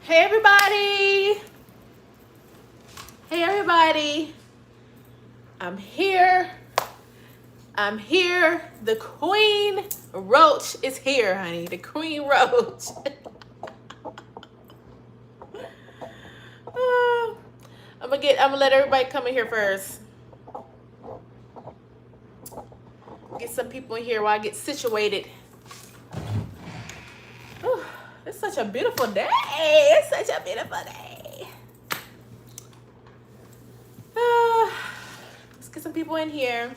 Hey everybody! Hey everybody! I'm here. I'm here. The Queen Roach is here, honey. The Queen Roach. I'm gonna let everybody come in here first. Get some people in here while I get situated. Whew, it's such a beautiful day. It's such a beautiful day. Let's get some people in here.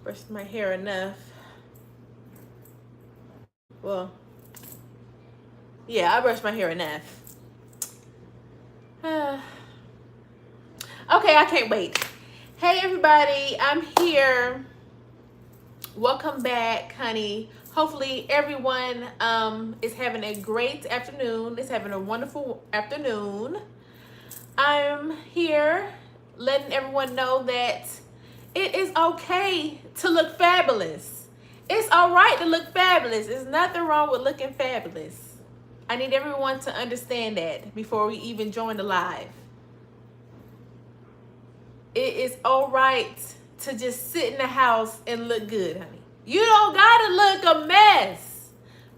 Brushed my hair enough. Well, yeah, I brushed my hair enough. Okay, I can't wait. Hey everybody, I'm here. Welcome back, honey. Hopefully everyone is having a great afternoon. Is having a wonderful afternoon. I'm here letting everyone know that it is okay to look fabulous. It's all right to look fabulous. There's nothing wrong with looking fabulous. I need everyone to understand that before we even join the live. It is all right to just sit in the house and look good, honey. You don't gotta look a mess.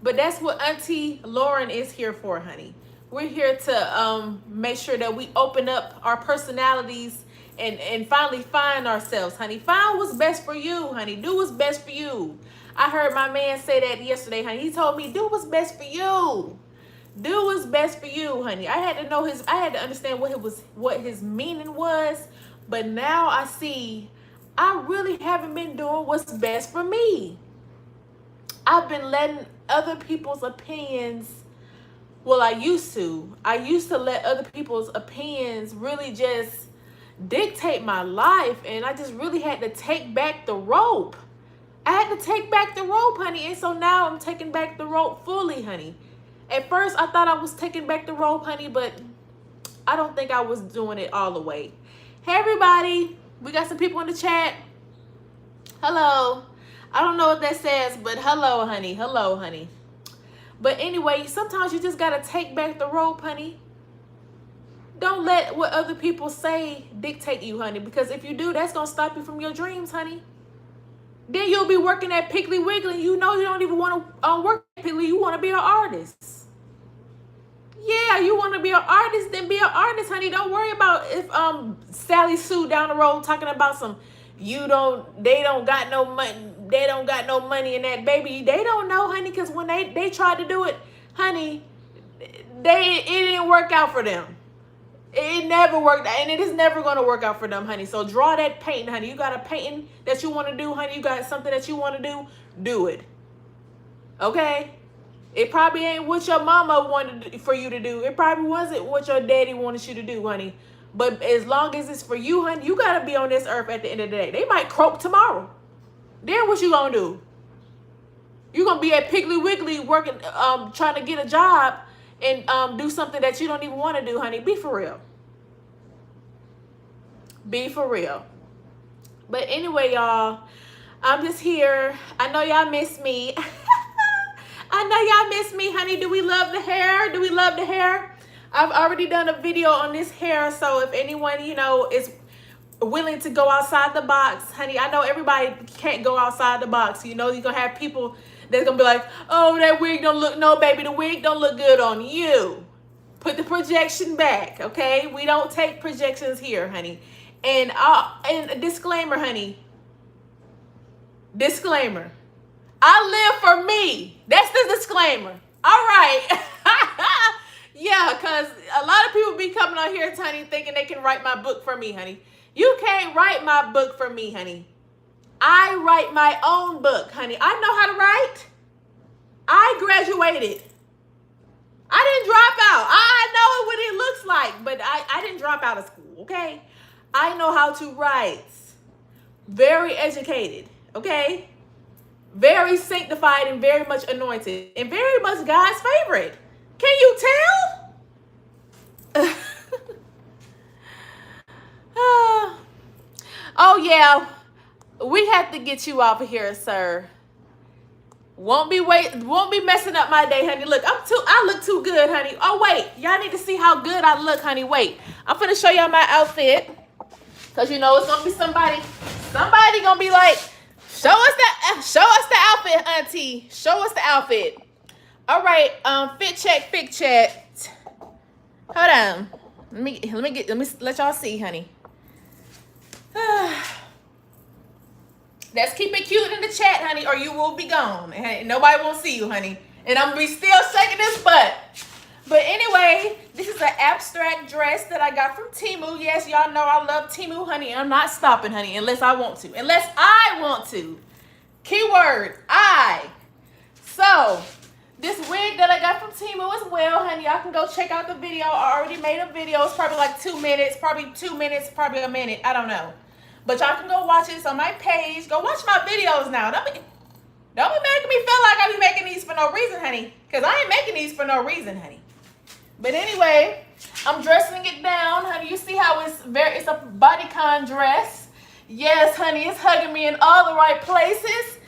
But that's what Auntie Lauren is here for, honey. We're here to make sure that we open up our personalities and finally find ourselves, honey. Find what's best for you, honey. Do what's best for you. I heard my man say that yesterday, honey. He told me, do what's best for you. Do what's best for you, honey. I had to understand what his meaning was, but now I see I really haven't been doing what's best for me. I've been letting other people's opinions, well, I used to let other people's opinions really just dictate my life, and I just really had to take back the rope. I had to take back the rope, honey, and so now I'm taking back the rope fully, honey. At first, I thought I was taking back the rope, honey, but I don't think I was doing it all the way. Hey, everybody. We got some people in the chat. Hello. I don't know what that says, but hello, honey. Hello, honey. But anyway, sometimes you just got to take back the rope, honey. Don't let what other people say dictate you, honey, because if you do, that's going to stop you from your dreams, honey. Then you'll be working at Piggly Wiggly. You know you don't even want to work at Piggly. You want to be an artist. Yeah, you want to be an artist, then be an artist, honey. Don't worry about if Sally Sue down the road talking about some they don't got no money in that, baby. They don't know, honey, because when they tried to do it, honey, it didn't work out for them. It never worked, and it is never going to work out for them, honey. So draw that painting, honey. You got a painting that you want to do, honey. You got something that you want to do it. Okay? It probably ain't what your mama wanted for you to do. It probably wasn't what your daddy wanted you to do, honey. But as long as it's for you, honey, you got to be on this earth at the end of the day. They might croak tomorrow. Then what you going to do? You going to be at Piggly Wiggly working, trying to get a job and do something that you don't even want to do, honey. Be for real. Be for real. But anyway, y'all, I'm just here. I know y'all miss me. I know y'all miss me, honey. Do we love the hair? Do we love the hair? I've already done a video on this hair, so if anyone, is willing to go outside the box, honey, I know everybody can't go outside the box. You're going to have people that's going to be like, oh, that wig don't look, no, baby, the wig don't look good on you. Put the projection back, okay? We don't take projections here, honey. And a disclaimer, honey. Disclaimer. I live for me. That's the disclaimer. All right. Yeah, because a lot of people be coming on here, honey, thinking they can write my book for me, honey. You can't write my book for me, honey. I write my own book, honey. I know how to write. I graduated. I didn't drop out. I know what it looks like, but I didn't drop out of school, okay? I know how to write. Very educated, okay? Very sanctified and very much anointed and very much God's favorite. Can you tell? Oh, yeah. We have to get you off of here, sir. Won't be messing up my day, honey. Look, I look too good, honey. Oh wait, y'all need to see how good I look, honey. Wait, I'm finna show y'all my outfit. Cause you know it's gonna be somebody gonna be like, show us the outfit, auntie. Show us the outfit. All right, fit check. Hold on. Let me let y'all see, honey. Let's keep it cute in the chat, honey, or you will be gone. And nobody will see you, honey. And I'm gonna be still shaking this butt. But anyway, this is an abstract dress that I got from Temu. Yes, y'all know I love Temu, honey. I'm not stopping, honey, unless I want to. Keyword, I. So, this wig that I got from Temu as well, honey. Y'all can go check out the video. I already made a video. It's probably like 2 minutes, probably a minute. I don't know. But y'all can go watch it. It's on my page. Go watch my videos now. Don't be making me feel like I be making these for no reason, honey. Because I ain't making these for no reason, honey. But anyway, I'm dressing it down, honey. You see how it's a bodycon dress. Yes, honey, it's hugging me in all the right places.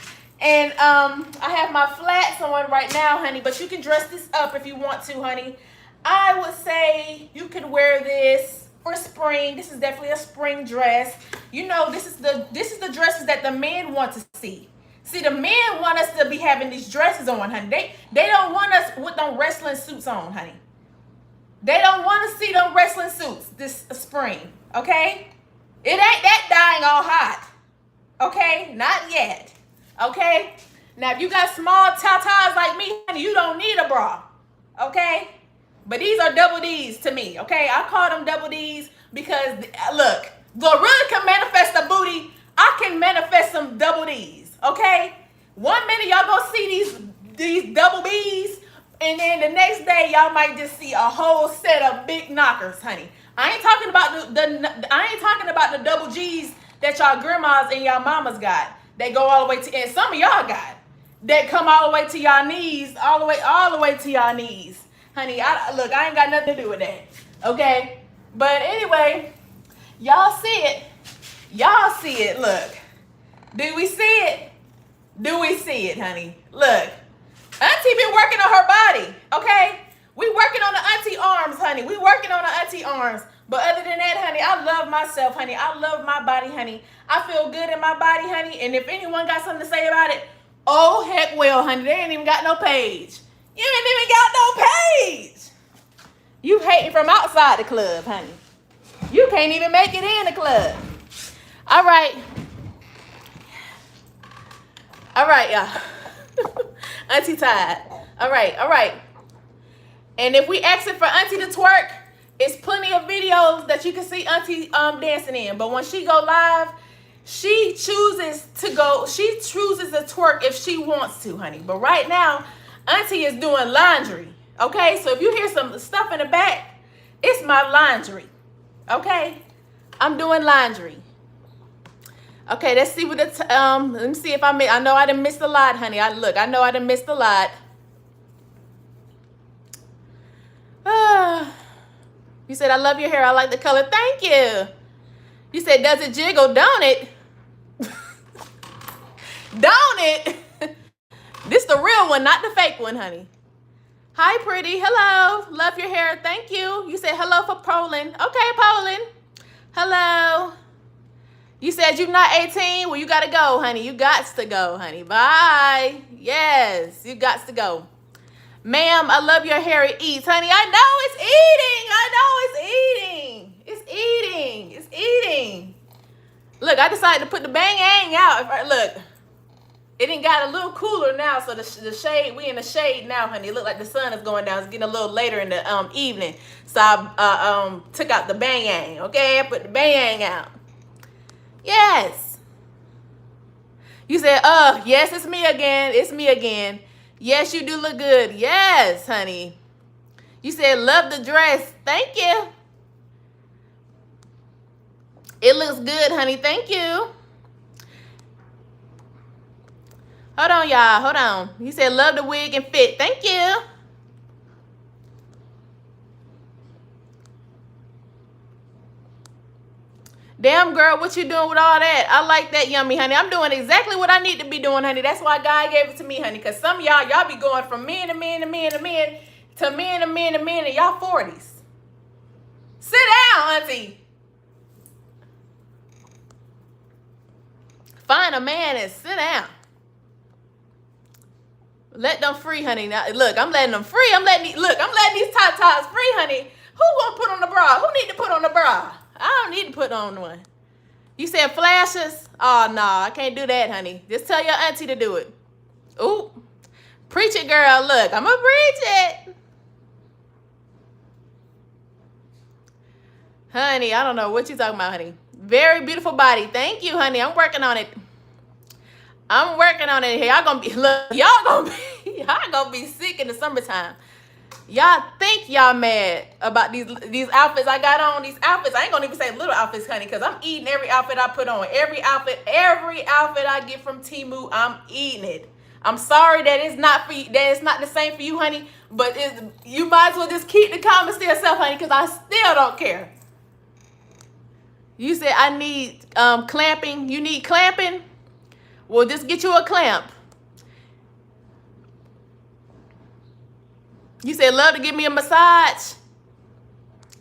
And I have my flats on right now, honey. But you can dress this up if you want to, honey. I would say you can wear this for spring. This is definitely a spring dress. You know, this is the dresses that the men want to see. See, the men want us to be having these dresses on, honey. They don't want us with them wrestling suits on, honey. They don't want to see them wrestling suits this spring, okay? It ain't that dying all hot, okay? Not yet, okay? Now, if you got small tatas like me, honey, you don't need a bra, okay? But these are double D's to me, okay? I call them double D's because, look, Gorilla can manifest a booty. I can manifest some double D's, okay? 1 minute y'all go see these double B's, and then the next day y'all might just see a whole set of big knockers, honey. I ain't talking about the double G's that y'all grandmas and y'all mamas got. They go all the way to, and some of y'all got that come all the way to y'all knees, all the way to y'all knees, honey. Look, I ain't got nothing to do with that, okay? But anyway, y'all see it. Y'all see it. Look, do we see it? Do we see it, honey? Look, auntie been working on her body, okay? We working on the auntie arms, honey. We working on the auntie arms. But other than that, honey, I love myself, honey. I love my body, honey. I feel good in my body, honey. And if anyone got something to say about it, oh, heck well, honey. They ain't even got no page. You ain't even got no page. You hating from outside the club, honey. You can't even make it in the club. All right. All right, y'all. Auntie tired. All right. And if we asking for Auntie to twerk, it's plenty of videos that you can see Auntie dancing in. But when she go live, she chooses to twerk if she wants to, honey. But right now, Auntie is doing laundry. Okay? So if you hear some stuff in the back, it's my laundry. Okay? I'm doing laundry. Okay, let's see what let me see if I know I done missed a lot, honey. I know I done missed a lot. You said, I love your hair. I like the color. Thank you. You said, does it jiggle? Don't it? Don't it? This the real one, not the fake one, honey. Hi, pretty. Hello. Love your hair. Thank you. You said hello for Poland. Okay, Poland. Hello. You said you're not 18? Well, you got to go, honey. You got to go, honey. Bye. Yes, you got to go. Ma'am, I love your hair. It eats, honey. I know it's eating. It's eating. Look, I decided to put the bang-ang out. Look, it done got a little cooler now, so the shade, we in the shade now, honey. It look like the sun is going down. It's getting a little later in the evening. So I took out the bang-ang, okay? I put the bang-ang out. Yes. You said, yes, it's me again. It's me again. Yes, you do look good. Yes, honey. You said, love the dress. Thank you. It looks good, honey. Thank you. Hold on, y'all. Hold on. You said, love the wig and fit. Thank you. Damn, girl, what you doing with all that? I like that, yummy, honey. I'm doing exactly what I need to be doing, honey. That's why God gave it to me, honey. Because some of y'all be going from men to men to men to men to men to men to men in y'all 40s. Sit down, auntie. Find a man and sit down. Let them free, honey. Now, look, I'm letting them free. I'm letting these top tops free, honey. Who won't put on the bra? Who need to put on the bra? I don't need to put on one. You said flashes? Oh, no, I can't do that, honey. Just tell your auntie to do it. Ooh. Preach it, girl. Look, I'm going to preach it. Honey, I don't know what you talking about, honey. Very beautiful body. Thank you, honey. I'm working on it. I'm working on it here. Y'all gonna be sick in the summertime. Y'all think y'all mad about these outfits I got on. These outfits, I ain't gonna even say little outfits, honey, because I'm eating every outfit I put on. Every outfit I get from Temu, I'm eating it. I'm sorry that it's not for you, that it's not the same for you, honey, but you might as well just keep the comments to yourself, honey, because I still don't care. You said I need clamping. You need clamping? Well, just get you a clamp. You said love to give me a massage.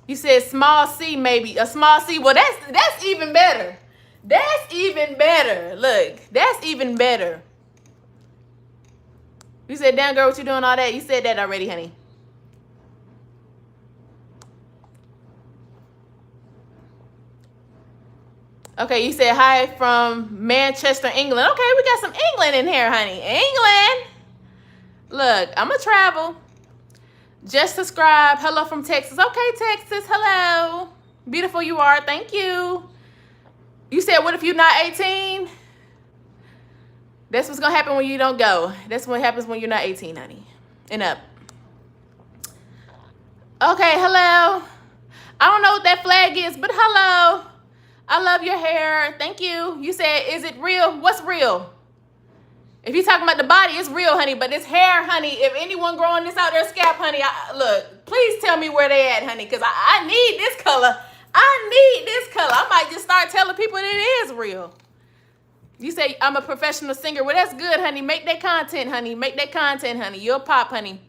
You said small C, maybe a small C. Well, that's even better. That's even better. Look, that's even better. You said, damn girl, what you doing all that? You said that already, honey. Okay, you said hi from Manchester, England. Okay, we got some England in here, honey. England. Look, I'm going to travel. Just subscribe. Hello from Texas. Okay, Texas. Hello. Beautiful you are. Thank you. You said, what if you're not 18? That's what's going to happen when you don't go. That's what happens when you're not 18, honey. And up. Okay, hello. I don't know what that flag is, but hello. I love your hair. Thank you. You said, is it real? What's real? If you're talking about the body, it's real, honey. But this hair, honey, if anyone growing this out their scalp, honey, look, please tell me where they at, honey, because I need this color. I need this color. I might just start telling people that it is real. You say, I'm a professional singer. Well, that's good, honey. Make that content, honey. Make that content, honey. You'll pop, honey.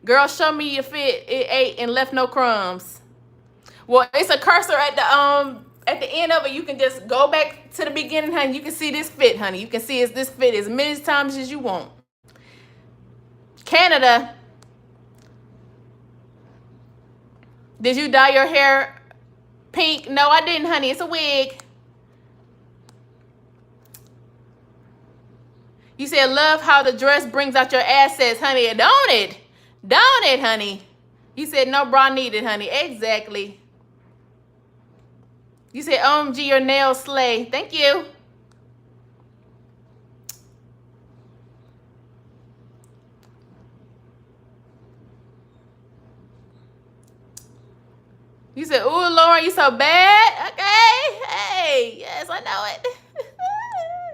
Girl, show me your fit. It ate and left no crumbs. Well, it's a cursor at the end of it. You can just go back to the beginning, honey. You can see this fit, honey. You can see this fit as many times as you want. Canada. Did you dye your hair pink? No, I didn't, honey. It's a wig. You said, love how the dress brings out your assets, honey. Don't it? Don't it, honey? You said, no bra needed, honey. Exactly. You said, OMG, your nails slay. Thank you. You said, ooh, Lauren, you so bad. Okay. Hey, yes, I know it.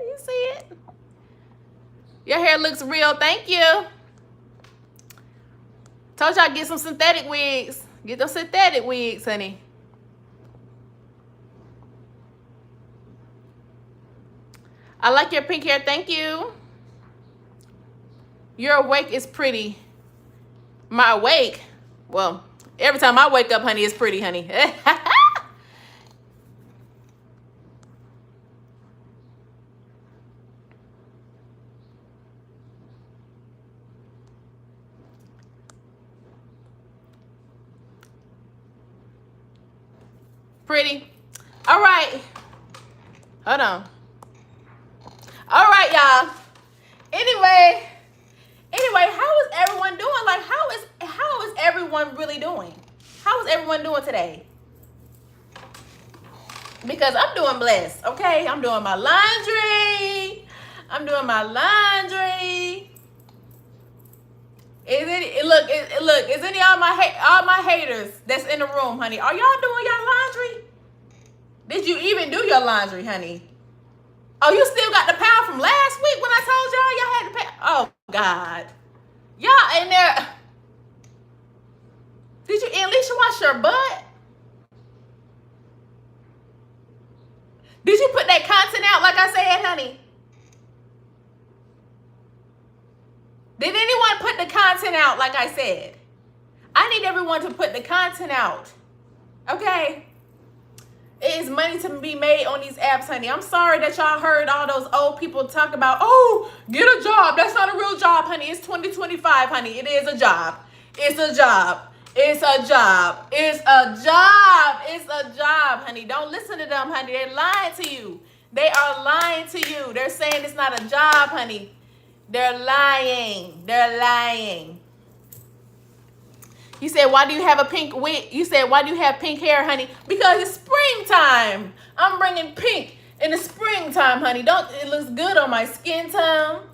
You see it. Your hair looks real. Thank you. Told y'all get some synthetic wigs. Get those synthetic wigs, honey. I like your pink hair. Thank you. Your awake is pretty. My awake? Well, every time I wake up, honey, it's pretty, honey. Pretty. All right. Hold on. All right, y'all. Anyway, how is everyone doing? Like, how is everyone really doing? How is everyone doing today? Because I'm doing blessed, okay? I'm doing my laundry. Is any all my haters that's in the room, honey? Are y'all doing your laundry? Did you even do your laundry, honey? Oh, you still got the pound from last week when I told y'all had the pound? Oh, God. Y'all in there. Did you at least wash your butt? Did you put that content out like I said, honey? Did anyone put the content out like I said? I need everyone to put the content out. Okay? It is money to be made on these apps, honey. I'm sorry that y'all heard all those old people talk about, oh, get a job. That's not a real job, honey. It's 2025, honey. It is a job. It's a job. It's a job. It's a job. It's a job, honey. Don't listen to them, honey. They're lying to you. They are lying to you. They're saying it's not a job, honey. They're lying. They're lying. You said, why do you have a pink wig? You said, why do you have pink hair, honey? Because it's springtime. I'm bringing pink in the springtime, honey. Don't it looks good on my skin tone?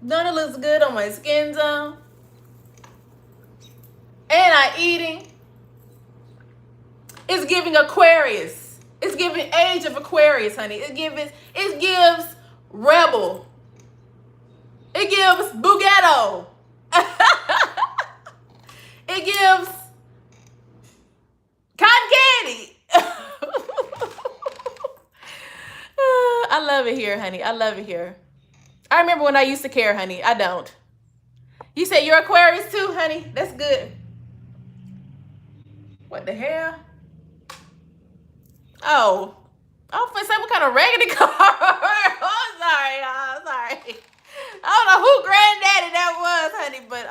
Don't it look good on my skin tone? And I eating. It's giving Aquarius. It's giving age of Aquarius, honey. It gives rebel. It gives Bugetto. It gives cotton candy. I love it here, honey. I love it here. I remember when I used to care, honey. I don't. You said you're Aquarius too, honey. That's good. What the hell? Oh. I was gonna say, what kind of raggedy car? Oh, sorry, y'all. Sorry. I don't know who granddaddy that was, honey, but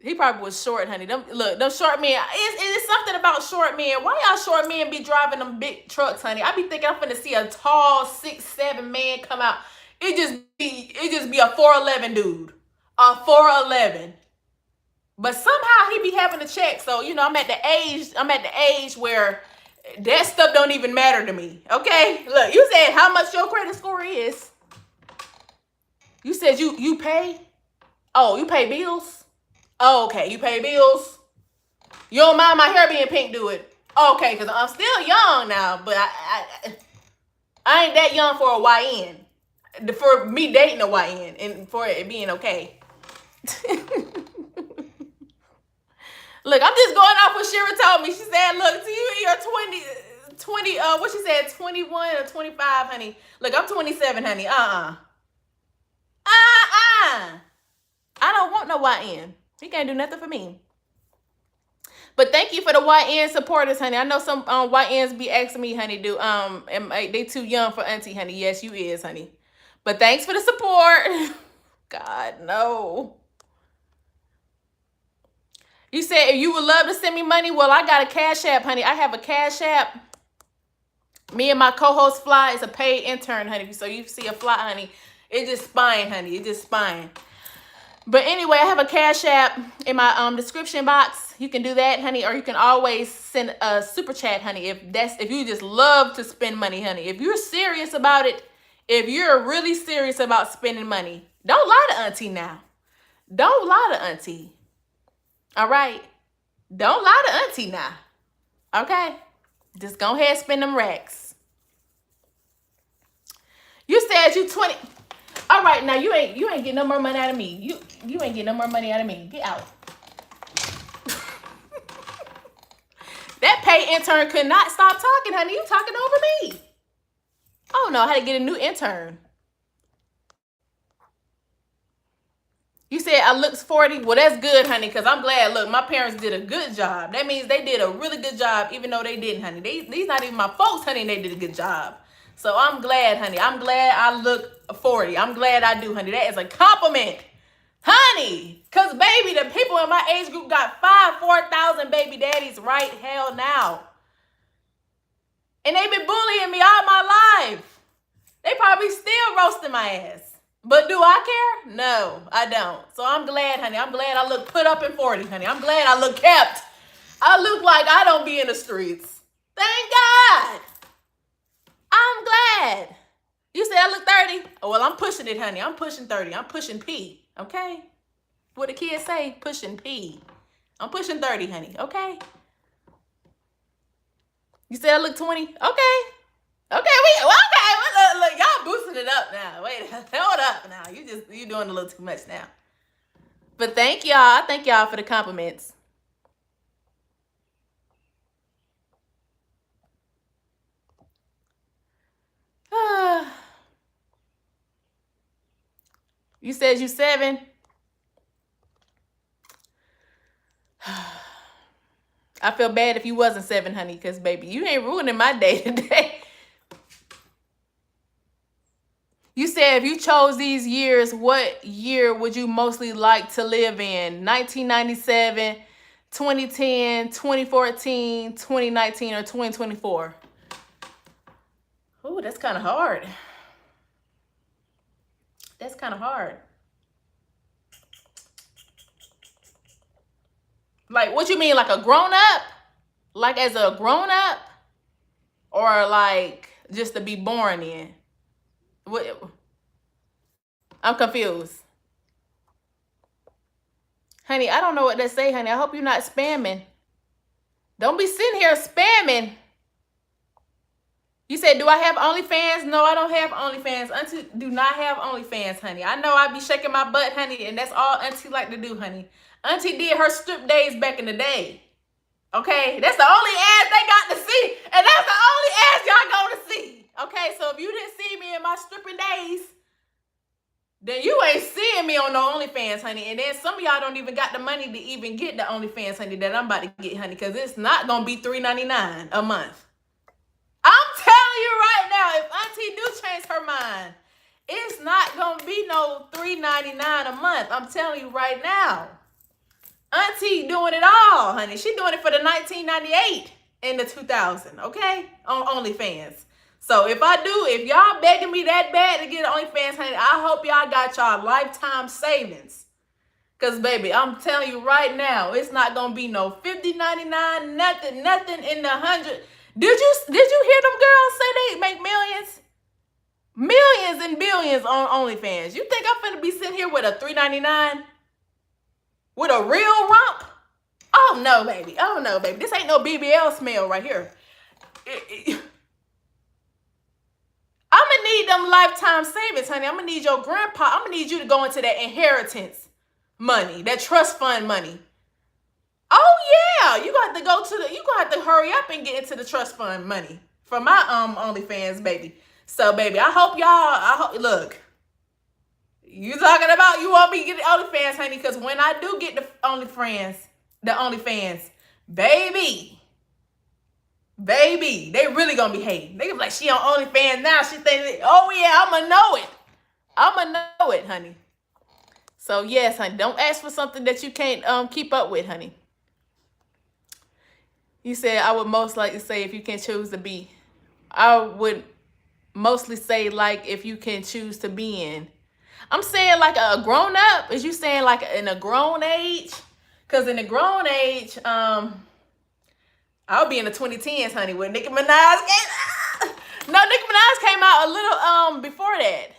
he probably was short, honey. Them short men. It's something about short men. Why y'all short men be driving them big trucks, honey? I be thinking I'm finna see a tall 6'7" man come out. It just be a 4'11" dude. A 4'11". But somehow he be having a check. So, you know, I'm at the age where that stuff don't even matter to me. Okay? Look, you said how much your credit score is. You said you pay? Oh, you pay bills? Oh, okay, you pay bills. You don't mind my hair being pink, do it? Okay, because I'm still young now, but I ain't that young for a YN. For me dating a YN and for it being okay. Look, I'm just going off what Shira told me. She said, look, to you, you're 20, what she said, 21 or 25, honey. Look, I'm 27, honey. I don't want no YN. He can't do nothing for me. But thank you for the YN supporters, honey. I know some YNs be asking me, honey, they too young for auntie, honey. Yes, you is, honey. But thanks for the support. God, no. You said if you would love to send me money, well, I got a Cash App, honey. I have a Cash App. Me and my co-host Fly is a paid intern, honey. So you see a Fly, honey. It's just spine, honey. It's just spine. But anyway, I have a Cash App in my description box. You can do that, honey, or you can always send a super chat, honey, if you just love to spend money, honey. If you're serious about it, if you're really serious about spending money, don't lie to auntie now. Don't lie to auntie. All right? Don't lie to auntie now. Okay? Just go ahead and spend them racks. You said you 20. All right, now you ain't getting no more money out of me. You ain't getting no more money out of me. Get out. That pay intern could not stop talking, honey. You talking over me. I don't know how to get a new intern. You said I looks 40. Well, that's good, honey, because I'm glad. Look, my parents did a good job. That means they did a really good job, even though they didn't, honey. These not even my folks, honey, and they did a good job. So I'm glad, honey. I'm glad I look 40. I'm glad I do, honey. That is a compliment, honey. Because, baby, the people in my age group got 4,000 baby daddies right hell now. And they've been bullying me all my life. They probably still roasting my ass. But do I care? No, I don't. So I'm glad, honey. I'm glad I look put up in 40, honey. I'm glad I look kept. I look like I don't be in the streets. Thank God. I'm glad. You said I look 30? Oh, well, I'm pushing it, honey. I'm pushing 30. I'm pushing P, okay? What the kids say, pushing P. I'm pushing 30, honey, okay? You said I look 20? Okay. Okay, look, y'all boosting it up now. Wait, hold up now. You doing a little too much now. But thank y'all. Thank y'all for the compliments. You said you 7? I feel bad if you wasn't 7, honey, because, baby, you ain't ruining my day today. You said if you chose these years, what year would you mostly like to live in? 1997, 2010, 2014, 2019, or 2024? Oh, that's kind of hard. That's kind of hard. Like, what you mean, like a grown-up? Like as a grown-up? Or like just to be born in? What? I'm confused. Honey, I don't know what to say, honey. I hope you're not spamming. Don't be sitting here spamming. You said, do I have OnlyFans? No, I don't have OnlyFans. Auntie do not have OnlyFans, honey. I know I be shaking my butt, honey, and that's all Auntie like to do, honey. Auntie did her strip days back in the day. Okay? That's the only ass they got to see. And that's the only ass y'all going to see. Okay? So if you didn't see me in my stripping days, then you ain't seeing me on no OnlyFans, honey. And then some of y'all don't even got the money to even get the OnlyFans, honey, that I'm about to get, honey, because it's not going to be $3.99 a month. I'm telling you right now, if Auntie do change her mind, it's not going to be no $3.99 a month. I'm telling you right now. Auntie doing it all, honey. She doing it for the 1998 and the 2000, okay? On OnlyFans. So if y'all begging me that bad to get OnlyFans, honey, I hope y'all got y'all lifetime savings. Because, baby, I'm telling you right now, it's not going to be no $50.99, nothing in the 100. Did you hear them girls say they make millions? Millions and billions on OnlyFans. You think I'm finna be sitting here with a $3.99? With a real rump? Oh, no, baby. Oh, no, baby. This ain't no BBL smell right here. I'm going to need them lifetime savings, honey. I'm going to need your grandpa. I'm going to need you to go into that inheritance money, that trust fund money. Oh, yeah. You're going to have to hurry up and get into the trust fund money for my OnlyFans, baby. So, baby, I hope, look, you talking about you want me to get the OnlyFans, honey, because when I do get the OnlyFans, baby, they really gonna be hating. They gonna be like, she on OnlyFans now. She thinking, oh yeah, I'ma know it, honey. So yes, honey, don't ask for something that you can't keep up with, honey. You said I would most likely say if you can choose to be. I would mostly say like if you can choose to be in. I'm saying like a grown up. Is you saying like in a grown age? Because in a grown age, I'll be in the 2010s, honey, when Nicki Minaj came. No, Nicki Minaj came out a little before that.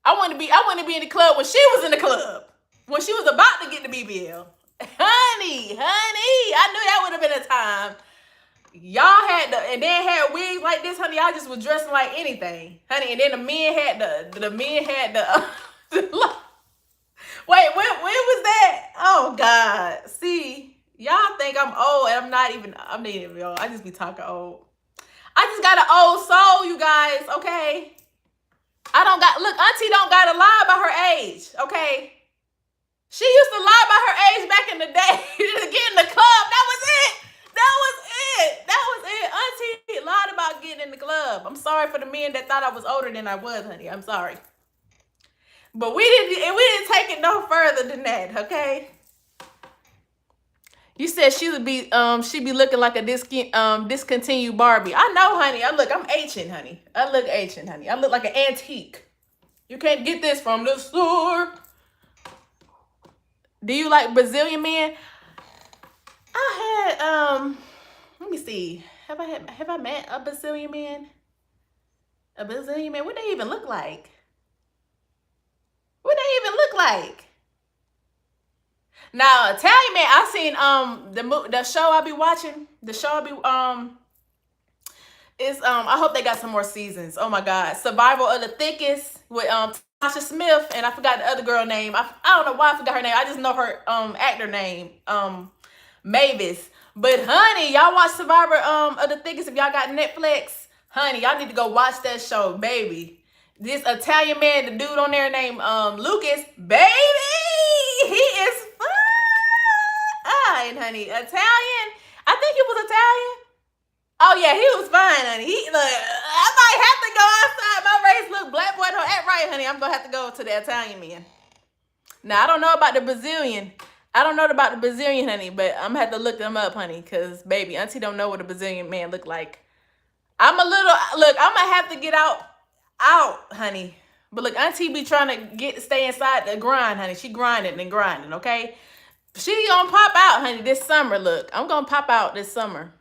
I want to be in the club when she was in the club. When she was about to get the BBL. Honey, I knew that would have been a time. Y'all had and then had wigs like this, honey. Y'all just was dressing like anything, honey. And then the men had the Wait, when was that? Oh God, see, y'all think I'm old, and I'm not even old. I just be talking old. I just got an old soul, you guys. Okay, look, Auntie don't gotta lie about her age. Okay, she used to lie about her age back in the day to get in the club. That was it. Auntie lied about getting in the club. I'm sorry for the men that thought I was older than I was, honey. I'm sorry. But we didn't take it no further than that, okay? You said she'd be looking like a discontinued Barbie. I know, honey. I'm ancient, honey. I look ancient, honey. I look like an antique. You can't get this from the store. Do you like Brazilian men? I had let me see. Have I met a Brazilian man? A Brazilian man? What they even look like? Now, Italian man, I seen the show I be watching. The show I be is I hope they got some more seasons. Oh my God, Survival of the Thickest with Tasha Smith, and I forgot the other girl name. I don't know why I forgot her name. I just know her actor name, Mavis. But honey, y'all watch Survivor of the Thickest if y'all got Netflix. Honey, y'all need to go watch that show, baby. This Italian man, the dude on there named Lucas, baby, he is fine, honey. Italian. I think he was Italian. Oh yeah, he was fine, honey. He look. I might have to go outside my race. Look, black boy don't act right, honey. I'm gonna have to go to the Italian man. Now I don't know about the Brazilian. I don't know about the Brazilian, honey, but I'm gonna have to look them up, honey, cause baby, auntie don't know what a Brazilian man look like. I'm gonna have to get out, honey. But look, auntie be trying to stay inside the grind, honey. She grinding and grinding, okay? She gonna pop out, honey, this summer. Look, I'm gonna pop out this summer.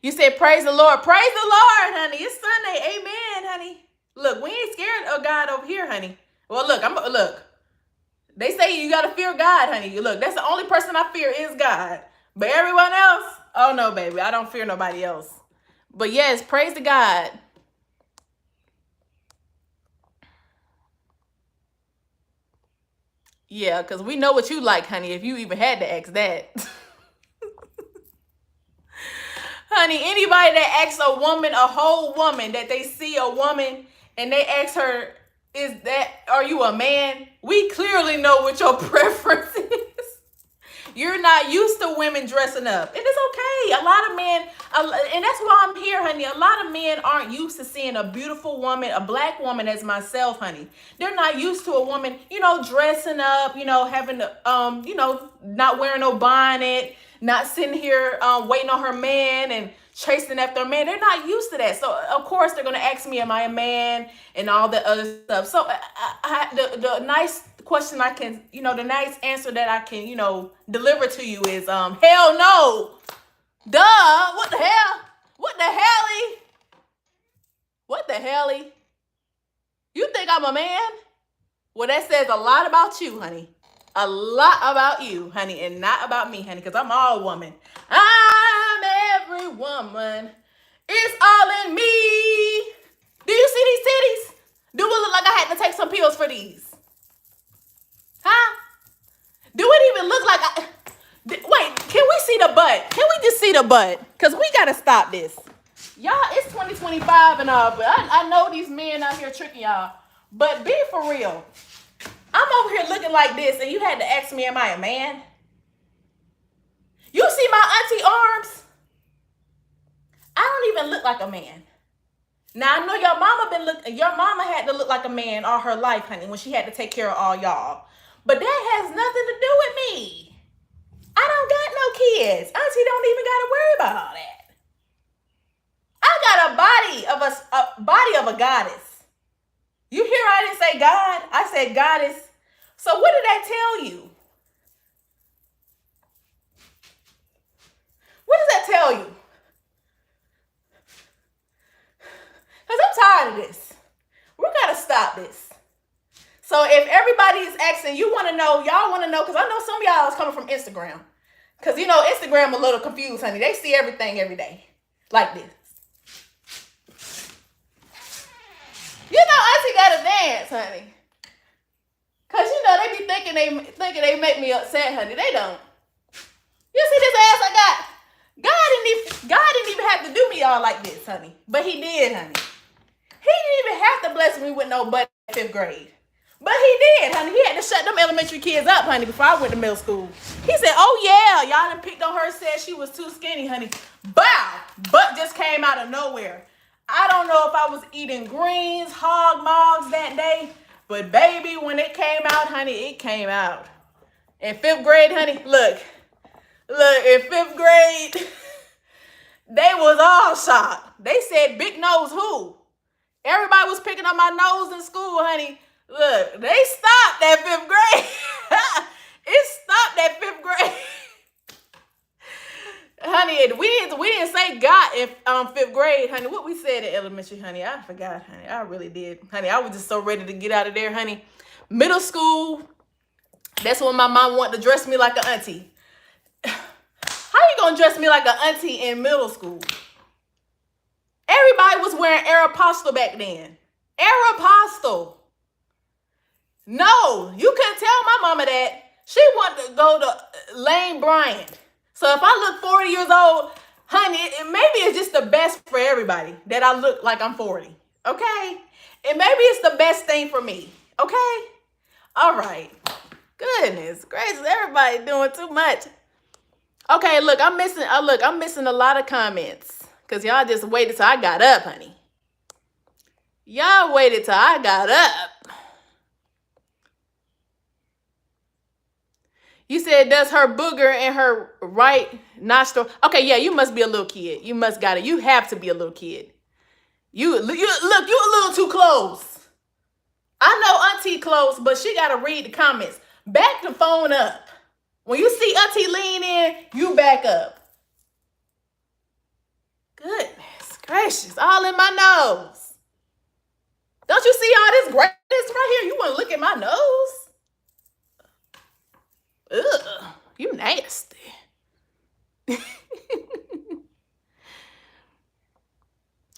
You said praise the Lord. Praise the Lord, honey. It's Sunday. Amen, honey. Look, we ain't scared of God over here, honey. Well, look. They say you gotta fear God, honey. Look, that's the only person I fear is God. But everyone else, oh no, baby. I don't fear nobody else. But yes, praise to God. Yeah, because we know what you like, honey, if you even had to ask that. Honey, anybody that asks a woman, a whole woman, that they see a woman and they ask her, are you a man? We clearly know what your preference is. You're not used to women dressing up. And it's okay. A lot of men, and that's why I'm here, honey. A lot of men aren't used to seeing a beautiful woman, a black woman as myself, honey. They're not used to a woman, dressing up, having to, not wearing no bonnet, not sitting here waiting on her man and chasing after a man. They're not used to that. So, of course, they're going to ask me, am I a man and all that other stuff. So, the nice question I can, the nice answer that I can, deliver to you is, hell no. Duh. What the hell? What the hell? What the hell? You think I'm a man? Well, that says a lot about you, honey. A lot about you, honey, and not about me, honey, because I'm all woman. I'm every woman. It's all in me. Do you see these titties? Do it look like I had to take some pills for these? Huh? Do it even look like wait, can we see the butt? Can we just see the butt? Because we got to stop this. Y'all, it's 2025 and all, but I know these men out here tricking y'all. But be for real. I'm over here looking like this, and you had to ask me, am I a man? You see my auntie arms? I don't even look like a man. Now, I know your mama had to look like a man all her life, honey, when she had to take care of all y'all. But that has nothing to do with me. I don't got no kids. Auntie don't even got to worry about all that. I got a body of a goddess. You hear I didn't say God? I said goddess. So what did that tell you? What does that tell you? Because I'm tired of this. We got to stop this. So if everybody is asking, y'all want to know, because I know some of y'all is coming from Instagram. Because, Instagram a little confused, honey. They see everything every day. Like this. Auntie got to dance, honey. Because, they be thinking they make me upset, honey. They don't. You see this ass I got? God didn't even have to do me all like this, honey. But he did, honey. He didn't even have to bless me with no butt in 5th grade. But he did, honey. He had to shut them elementary kids up, honey, before I went to middle school. He said, oh, yeah, y'all done picked on her, said she was too skinny, honey. Bow! Butt just came out of nowhere. I don't know if I was eating greens, hog mogs that day, but baby, when it came out, honey, it came out. In 5th grade, honey, look, in 5th grade, they was all shocked. They said, big nose who? Everybody was picking up my nose in school, honey. Look, they stopped at 5th grade. It stopped at 5th grade. Honey, we didn't say God in 5th grade, honey. What we said in elementary, honey, I forgot, honey. I really did. Honey, I was just so ready to get out of there, honey. Middle school, that's when my mom wanted to dress me like an auntie. How you gonna dress me like an auntie in middle school? Everybody was wearing Aeropostale back then. Aeropostale. No, you couldn't tell my mama that. She wanted to go to Lane Bryant. So if I look 40 years old, honey, maybe it's just the best for everybody that I look like I'm 40. Okay? And maybe it's the best thing for me. Okay? All right. Goodness gracious, everybody doing too much. Okay, look, I'm missing a lot of comments. Cause y'all just waited till I got up, honey. Y'all waited till I got up. You said, does her booger in her right nostril? Okay, yeah, you must be a little kid. You must got it. You have to be a little kid. You look, you a little too close. I know Auntie close, but she gotta read the comments. Back the phone up. When you see Auntie lean in, you back up. Goodness gracious, all in my nose. Don't you see all this greatness right here? You want to look at my nose? Ugh, you nasty.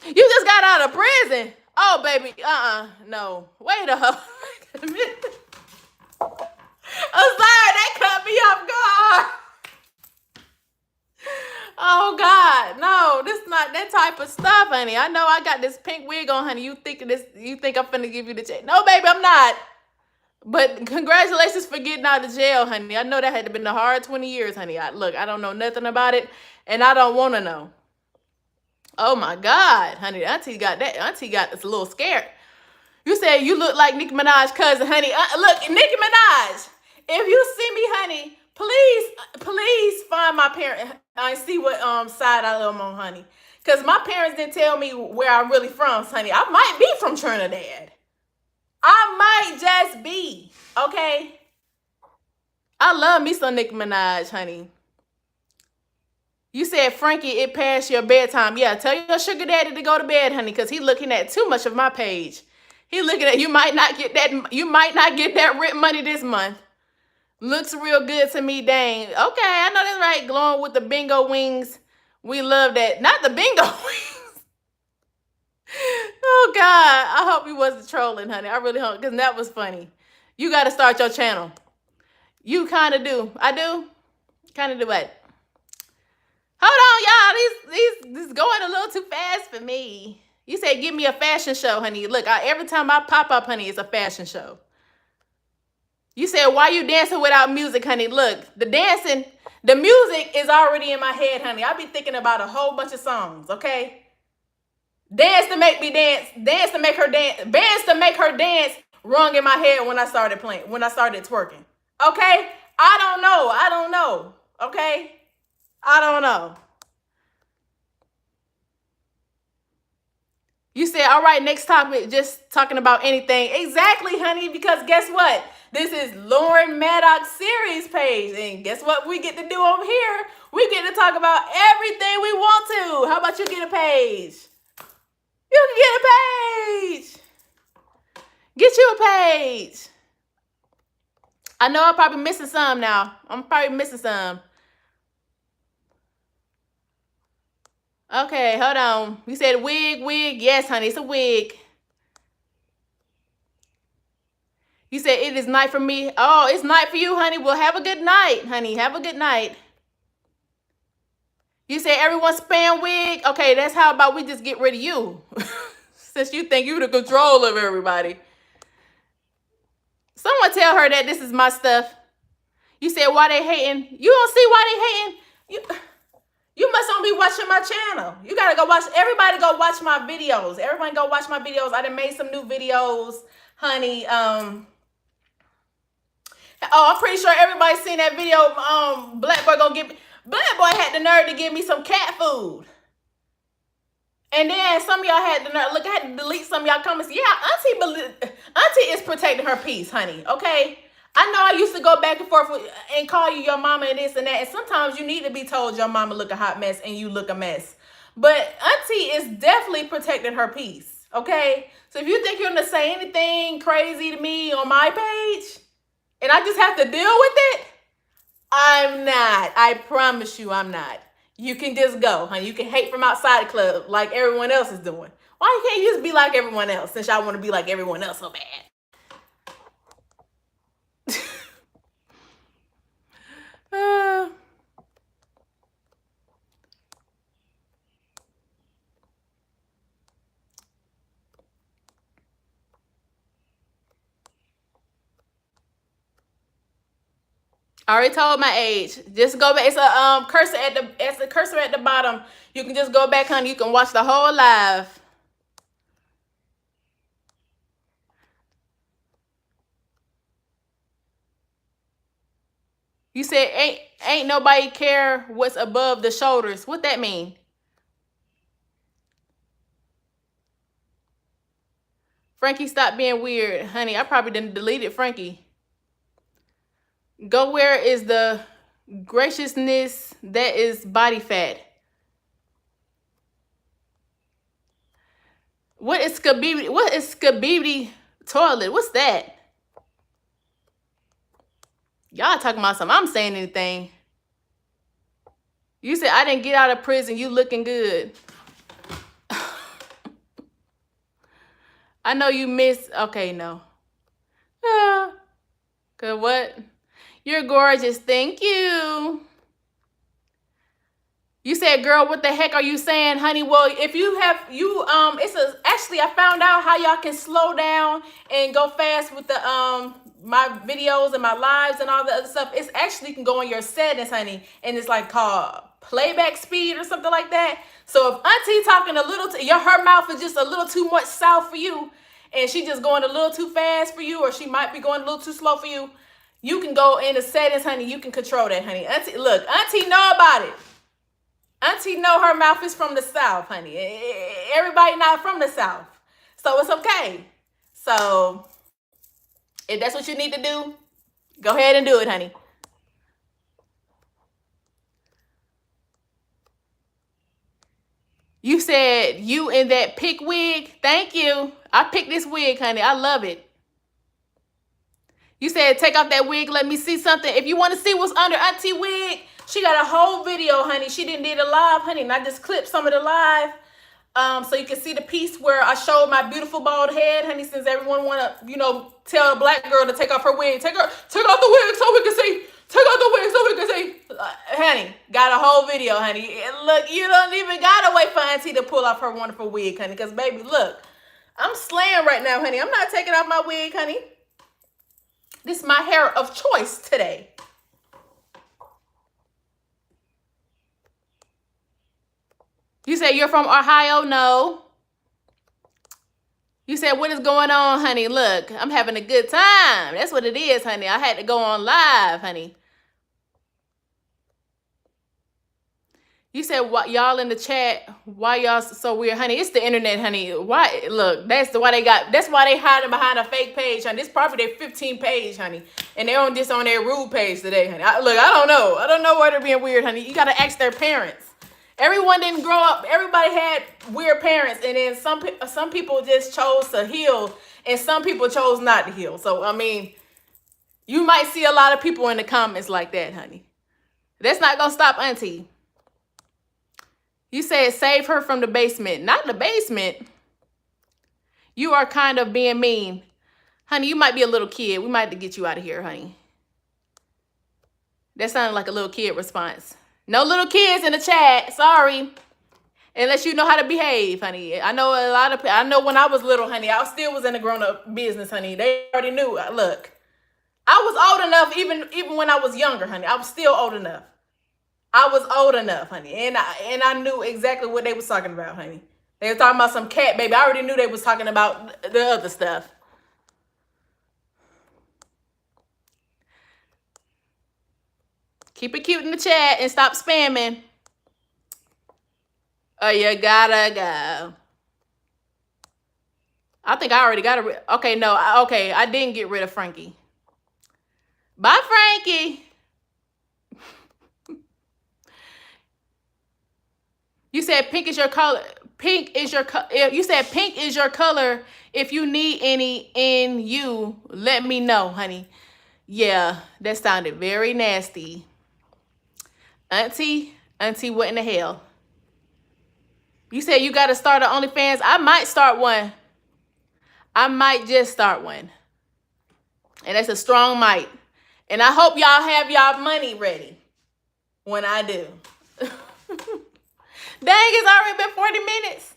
You just got out of prison. Oh, baby, no. Wait a minute. I'm sorry, that cut me off guard. Oh God, no, this is not that type of stuff, honey. I know I got this pink wig on, honey. You think I'm finna give you the check? No, baby, I'm not. But congratulations for getting out of jail, honey. I know that had to been the hard 20 years, honey. Look, I don't know nothing about it, and I don't want to know. Oh my God, honey, Auntie got us a little scared. You said you look like Nicki Minaj's cousin, honey. Look, Nicki Minaj. If you see me, honey, please find my parents and see what side I am on, honey. Cause my parents didn't tell me where I'm really from, honey. I might be from Trinidad. I might just be, okay? I love me some Nicki Minaj, honey. You said, Frankie, it passed your bedtime. Yeah, tell your sugar daddy to go to bed, honey, because he's looking at too much of my page. He looking at, you might not get that rent money this month. Looks real good to me, dang. Okay, I know that's right. Glowing with the bingo wings. We love that. Not the bingo wings. Oh, God. I hope you wasn't trolling, honey. I really hope, because that was funny. You got to start your channel. You kind of do. I do? Kind of do what? Hold on, y'all. This is going a little too fast for me. You said give me a fashion show, honey. Look, every time I pop up, honey, it's a fashion show. You said, why you dancing without music, honey? Look, the music is already in my head, honey. I be thinking about a whole bunch of songs, okay? Dance to make me dance. Dance to make her dance. Dance to make her dance rung in my head when I started twerking. Okay? I don't know. Okay? I don't know. You said, all right, next topic, just talking about anything. Exactly, honey, because guess what? This is LaurenMaddoxSeries page. And guess what we get to do over here? We get to talk about everything we want to. How about you get a page? You can get a page. Get you a page. I know I'm probably missing some now. Okay, hold on. You said wig. Yes, honey, it's a wig. You said it is night for me. Oh, it's night for you, honey. Well, have a good night, honey. Have a good night. You said everyone spam wig. Okay, that's how about we just get rid of you. Since you think you're the control of everybody. Someone tell her that this is my stuff. You said why they hating. You don't see why they hating. You must only be watching my channel. You gotta go watch. Everybody go watch my videos. Everyone go watch my videos. I done made some new videos, honey. I'm pretty sure everybody's seen that video. Black boy had the nerve to give me some cat food. And then some of y'all had the nerve. Look, I had to delete some of y'all comments. Yeah, Auntie is protecting her peace, honey. Okay. I know I used to go back and forth and call you your mama and this and that. And sometimes you need to be told your mama look a hot mess and you look a mess. But Auntie is definitely protecting her peace. Okay. So if you think you're going to say anything crazy to me on my page and I just have to deal with it, I'm not. I promise you I'm not. You can just go, honey. You can hate from outside the club like everyone else is doing. Why can't you just be like everyone else since y'all want to be like everyone else so bad? I already told my age. Just go back. It's a cursor at the cursor at the bottom. You can just go back, honey. You can watch the whole live. You said ain't nobody care what's above the shoulders. What that mean? Frankie, stop being weird, honey. I probably didn't delete it, Frankie. Go where is the graciousness that is body fat. What is Skibidi? What is Skibidi toilet? What's that? Y'all talking about something. I'm saying anything. You said I didn't get out of prison. You looking good. I know you miss. Okay, no. Cause what? You're gorgeous. Thank you. You said, girl, what the heck are you saying, honey? Well, if you have, actually, I found out how y'all can slow down and go fast with the, my videos and my lives and all the other stuff. It's actually, you can go in your settings, honey, and it's like called playback speed or something like that. So if Auntie talking a little, her mouth is just a little too much south for you, and she just going a little too fast for you, or she might be going a little too slow for you, you can go in the settings, honey. You can control that, honey. Auntie, look, Auntie know about it. Auntie know her mouth is from the South, honey. Everybody not from the South. So it's okay. So if that's what you need to do, go ahead and do it, honey. You said you in that pick wig. Thank you. I picked this wig, honey. I love it. You said take off that wig. Let me see something. If you want to see what's under Auntie wig, she got a whole video, honey. She didn't did a live, honey. And I just clipped some of the live. So you can see the piece where I showed my beautiful bald head, honey, since everyone want to, tell a black girl to take off her wig. Take off the wig so we can see. Take off the wig so we can see. Honey, got a whole video, honey. And look, you don't even got to wait for Auntie to pull off her wonderful wig, honey. Because, baby, look, I'm slaying right now, honey. I'm not taking off my wig, honey. This is my hair of choice today. You said you're from Ohio? No. You said, what is going on, honey? Look, I'm having a good time. That's what it is, honey. I had to go on live, honey. You said, what y'all in the chat, why y'all so weird, honey? It's the internet, honey. Why? Look, that's why they hiding behind a fake page, honey. This probably their 15 page, honey. And they're on their rude page today, honey. I don't know. I don't know why they're being weird, honey. You got to ask their parents. Everyone didn't grow up. Everybody had weird parents. And then some people just chose to heal. And some people chose not to heal. So, I mean, you might see a lot of people in the comments like that, honey. That's not going to stop Auntie. You said save her from the basement. Not the basement. You are kind of being mean. Honey, you might be a little kid. We might have to get you out of here, honey. That sounded like a little kid response. No little kids in the chat. Sorry. Unless you know how to behave, honey. I know when I was little, honey, I still was in the grown-up business, honey. They already knew. Look, I was old enough even when I was younger, honey. I was still old enough. I was old enough, honey. And I knew exactly what they was talking about, honey. They were talking about some cat, baby. I already knew they was talking about the other stuff. Keep it cute in the chat and stop spamming. Oh, you gotta go. I think I already got it. Okay, no. Okay, I didn't get rid of Frankie. Bye, Frankie. You said pink is your color. Pink is your color. You said pink is your color. If you need any in you, let me know, honey. Yeah, that sounded very nasty. Auntie, what in the hell? You said you got to start an OnlyFans. I might start one. I might just start one. And that's a strong might. And I hope y'all have y'all money ready when I do. Dang, it's already been 40 minutes.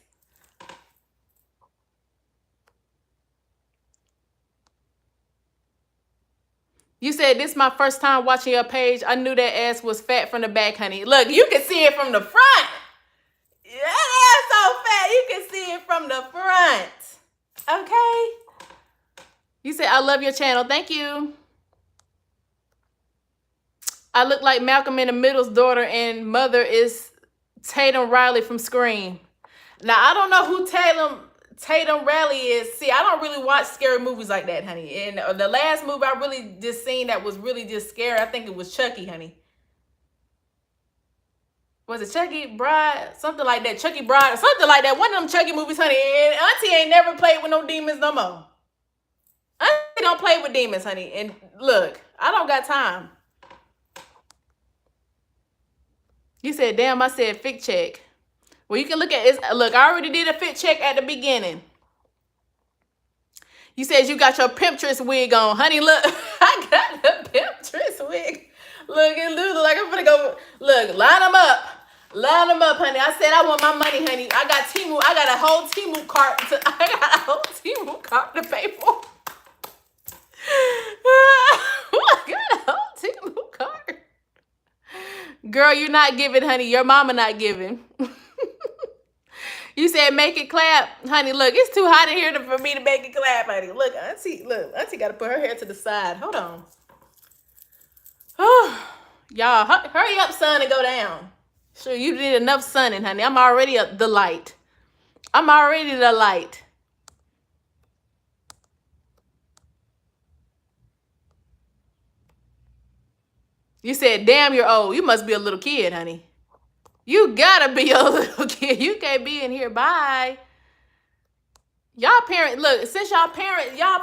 You said, this is my first time watching your page. I knew that ass was fat from the back, honey. Look, you can see it from the front. That ass so fat, you can see it from the front. Okay? You said, I love your channel. Thank you. I look like Malcolm in the Middle's daughter, and mother is Tatum Riley from Scream. Now, I don't know who Tatum Riley is. See, I don't really watch scary movies like that, honey. And the last movie I really just seen that was really just scary, I think it was Chucky, honey. Was it Chucky Bride? Something like that. Chucky Bride or something like that. One of them Chucky movies, honey. And Auntie ain't never played with no demons no more. Auntie don't play with demons, honey. And look, I don't got time. You said, damn, I said fit check. Well, you can look at it. Look, I already did a fit check at the beginning. You said you got your Pimptress wig on. Honey, look, I got the Pimptress wig. Look, it looks like I'm gonna go. Look, line them up. Line them up, honey. I said I want my money, honey. I got Temu. I got a whole Temu cart to pay for. I got a whole Temu cart. Girl, you're not giving, honey. Your mama not giving. You said make it clap. Honey, look, it's too hot in here for me to make it clap, honey. Look, Auntie got to put her hair to the side. Hold on. Oh, y'all, hurry up, son, and go down. Sure, you did enough sunning, honey. I'm already the light. I'm already the light. You said, damn, you're old. You must be a little kid, honey. You gotta be a little kid. You can't be in here. Bye. Y'all parents, look, since some of y'all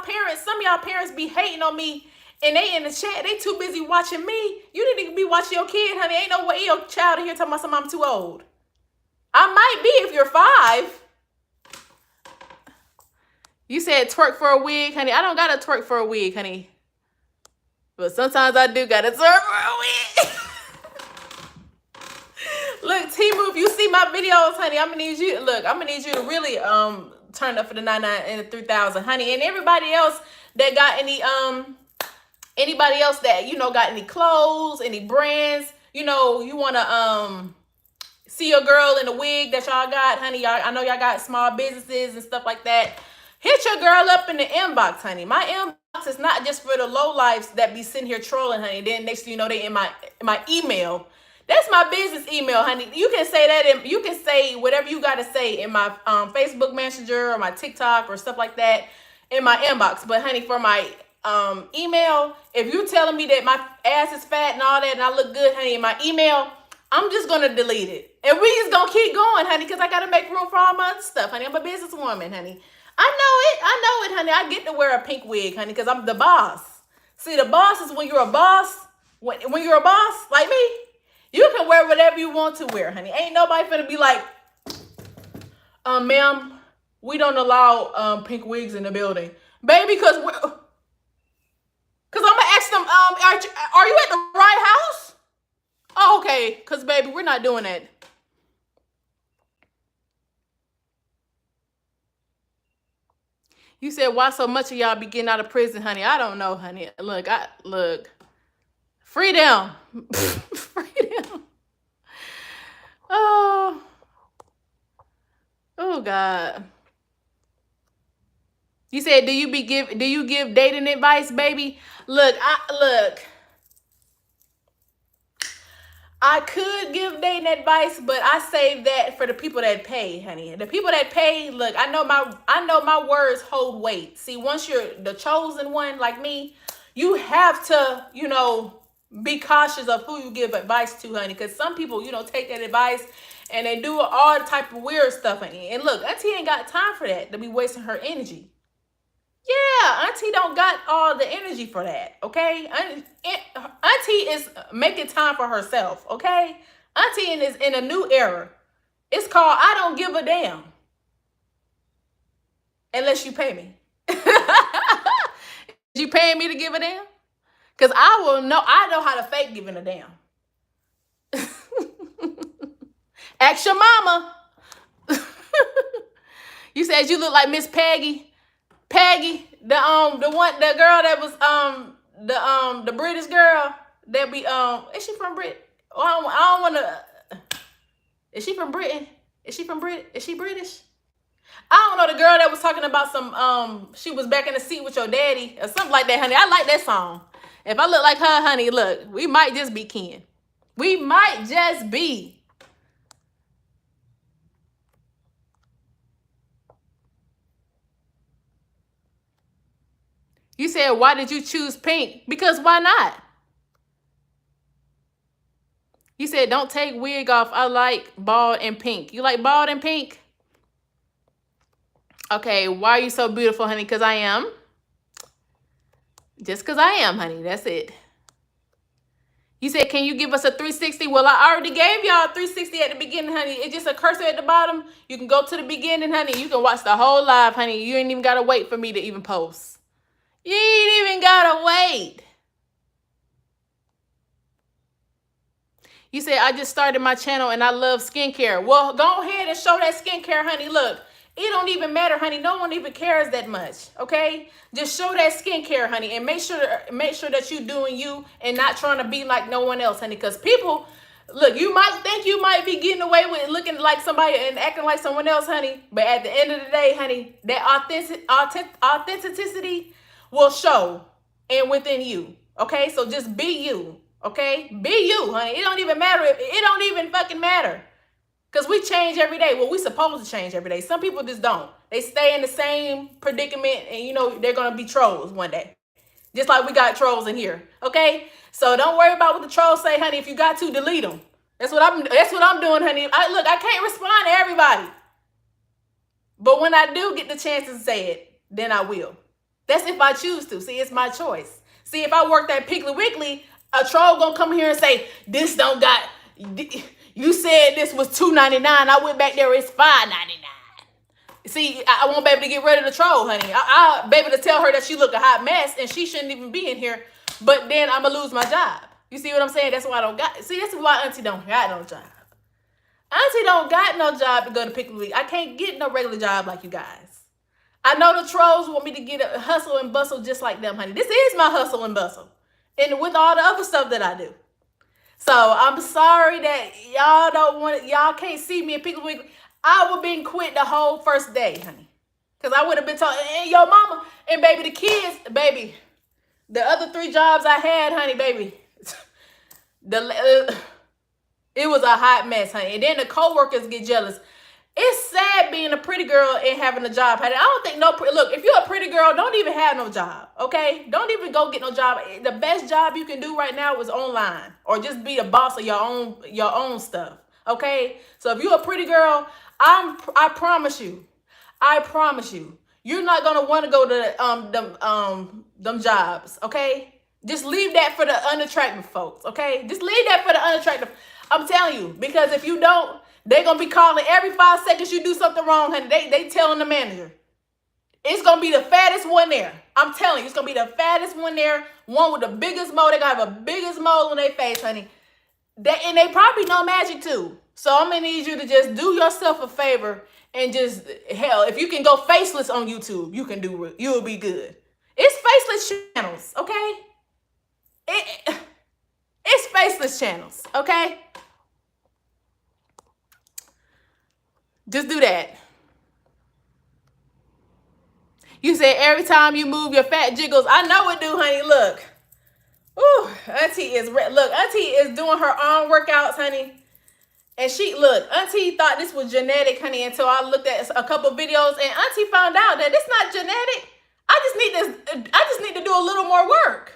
parents be hating on me and they in the chat, they too busy watching me. You need to be watching your kid, honey. Ain't no way your child in here talking about something I'm too old. I might be if you're 5. You said twerk for a wig, honey. I don't gotta twerk for a wig, honey. But sometimes I do gotta twerk for a wig. Look, Temu, if you see my videos, honey, I'm gonna need you. Look, I'm gonna need you to really turn up for the 99 and the 3000, honey. And everybody else that got any anybody else that got any clothes, any brands, you wanna see your girl in a wig that y'all got, honey. Y'all, I know y'all got small businesses and stuff like that. Hit your girl up in the inbox, honey. My inbox is not just for the lowlifes that be sitting here trolling, honey. Then next thing you know, they in my email. That's my business email, honey. You can say that, you can say whatever you got to say in my Facebook Messenger or my TikTok or stuff like that in my inbox. But, honey, for my email, if you're telling me that my ass is fat and all that and I look good, honey, in my email, I'm just going to delete it. And we just going to keep going, honey, because I got to make room for all my other stuff, honey. I'm a businesswoman, honey. I know it, honey. I get to wear a pink wig, honey, because I'm the boss. See, the boss is when you're a boss. When you're a boss, like me, you can wear whatever you want to wear, honey. Ain't nobody finna be like, ma'am, we don't allow pink wigs in the building. Baby, because I'm gonna ask them, are you at the right house? Oh, okay, because baby, we're not doing that. You said, why so much of y'all be getting out of prison, honey? I don't know, honey. Look. Freedom. Freedom. Oh God. You said, do you give dating advice, baby? Look, I could give dating advice, but I save that for the people that pay, honey. The people that pay, look, I know my words hold weight. See, once you're the chosen one like me, you have to, be cautious of who you give advice to, honey, because some people, take that advice and they do all type of weird stuff, honey. And look, Auntie ain't got time for that, to be wasting her energy. Yeah, Auntie don't got all the energy for that, okay? Auntie is making time for herself, okay? Auntie is in a new era. It's called I don't give a damn. Unless you pay me. You paying me to give a damn? Because I know how to fake giving a damn. Ask your mama. You said you look like Miss Peggy. Peggy, the girl that was the British girl that be is she from Brit? Oh, I don't want to. Is she from Britain? Is she from Brit? Is she British? I don't know, the girl that was talking about some she was back in the seat with your daddy or something like that, honey. I like that song. If I look like her, honey, look, we might just be kin. We might just be. You said, why did you choose pink? Because why not? You said, don't take wig off. I like bald and pink. You like bald and pink? Okay, why are you so beautiful, honey? Because I am. Just because I am, honey. That's it. You said, can you give us a 360? Well, I already gave y'all a 360 at the beginning, honey. It's just a cursor at the bottom. You can go to the beginning, honey. You can watch the whole live, honey. You ain't even got to wait for me to even post. You ain't even got to wait. You said, I just started my channel and I love skincare. Well, go ahead and show that skincare, honey. Look, it don't even matter, honey. No one even cares that much, okay? Just show that skincare, honey, and make sure that you're doing you and not trying to be like no one else, honey. Because people, look, you might think you might be getting away with looking like somebody and acting like someone else, honey. But at the end of the day, honey, that authenticity will show and within you, okay? So just be you. Okay, be you, honey. It don't even matter. It don't even fucking matter. Because we change every day. Well, we supposed to change every day. Some people just don't. They stay in the same predicament and, you know, they're going to be trolls one day. Just like we got trolls in here. Okay? So don't worry about what the trolls say, honey. If you got to, delete them. That's what I'm doing, honey. Look, I can't respond to everybody. But when I do get the chance to say it, then I will. That's if I choose to. See, it's my choice. See, if I work that Piggly Wiggly, a troll gonna come here and say, this don't got, you said this was $2.99. I went back there, it's $5.99. See, I won't be able to get rid of the troll, honey. I'll be able to tell her that she look a hot mess and she shouldn't even be in here, but then I'm gonna lose my job. You see what I'm saying? That's why I don't got, see, this is why Auntie don't got no job. Auntie don't got no job to go to Piggly Wiggly. I can't get no regular job like you guys. I know the trolls want me to get a hustle and bustle just like them, honey. This is my hustle and bustle. And with all the other stuff that I do. So I'm sorry that y'all don't want it. Y'all can't see me in Piggly Wiggly. I would have been quit the whole first day, honey. Because I would have been told, and your mama, and baby, the kids, baby, the other 3 jobs I had, honey, baby, it was a hot mess, honey. And then the co-workers get jealous. It's sad being a pretty girl and having a job, honey. I don't think look, if you're a pretty girl, don't even have no job, okay? Don't even go get no job. The best job you can do right now is online or just be the boss of your own stuff, okay? So if you're a pretty girl, I promise you, you're not gonna want to go to them jobs, okay? Just leave that for the unattractive folks, okay? Just leave that for the unattractive. I'm telling you, because if you don't, they're going to be calling every 5 seconds you do something wrong, honey. They telling the manager. It's going to be the fattest one there. I'm telling you, it's going to be the fattest one there. One with the biggest mole. They're going to have a biggest mole on their face, honey. And they probably know magic too. So I'm going to need you to just do yourself a favor and just, hell, if you can go faceless on YouTube, you'll be good. It's faceless channels, okay? It's faceless channels, okay? Just do that. You said every time you move your fat jiggles. I know it do, honey. Look. Ooh, Auntie is doing her own workouts, honey. And Auntie thought this was genetic, honey, until I looked at a couple videos and Auntie found out that it's not genetic. I just need to do a little more work.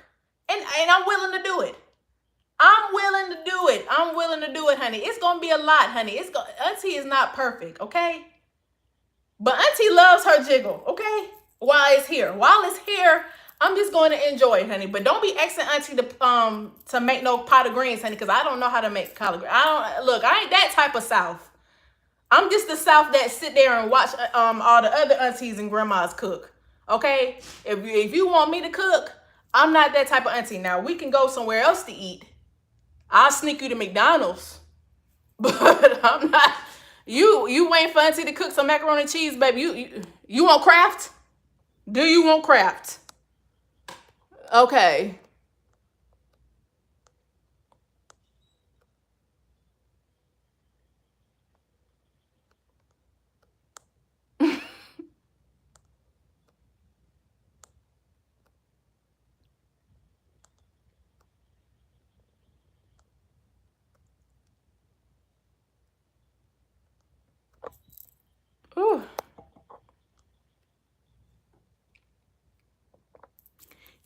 And I'm willing to do it. I'm willing to do it, honey. It's gonna be a lot, honey. Auntie is not perfect, okay? But Auntie loves her jiggle, okay? While it's here, I'm just going to enjoy it, honey. But don't be asking Auntie to make no pot of greens, honey, because I don't know how to make collard greens. I ain't that type of South. I'm just the South that sit there and watch all the other aunties and grandmas cook, okay? If you want me to cook, I'm not that type of auntie. Now we can go somewhere else to eat. I'll sneak you to McDonald's, but I'm not. You waiting for Auntie to cook some macaroni and cheese, baby. You want Kraft? Do you want Kraft? Okay.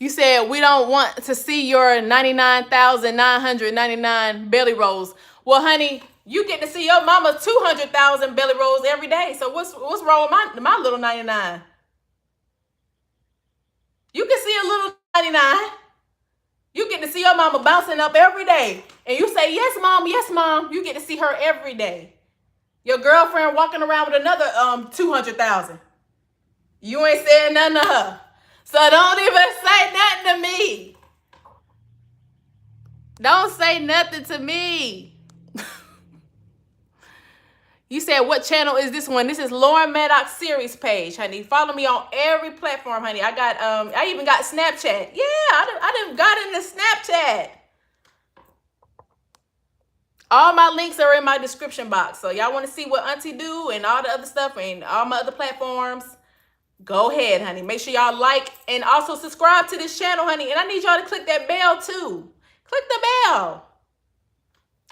You said we don't want to see your 99,999 belly rolls. Well, honey, you get to see your mama's 200,000 belly rolls every day. So what's wrong with my little 99? You can see a little 99. You get to see your mama bouncing up every day. And you say, yes, mom, yes, mom. You get to see her every day. Your girlfriend walking around with another 200,000. You ain't saying nothing to her. So don't even say nothing to me. Don't say nothing to me. You said, what channel is this one? This is LaurenMaddoxSeries page, honey. Follow me on every platform, honey. I even got Snapchat. Yeah, I done got into Snapchat. All my links are in my description box. So y'all want to see what Auntie do and all the other stuff and all my other platforms, go ahead, honey. Make sure y'all like and also subscribe to this channel, honey. And I need y'all to click that bell too. Click the bell.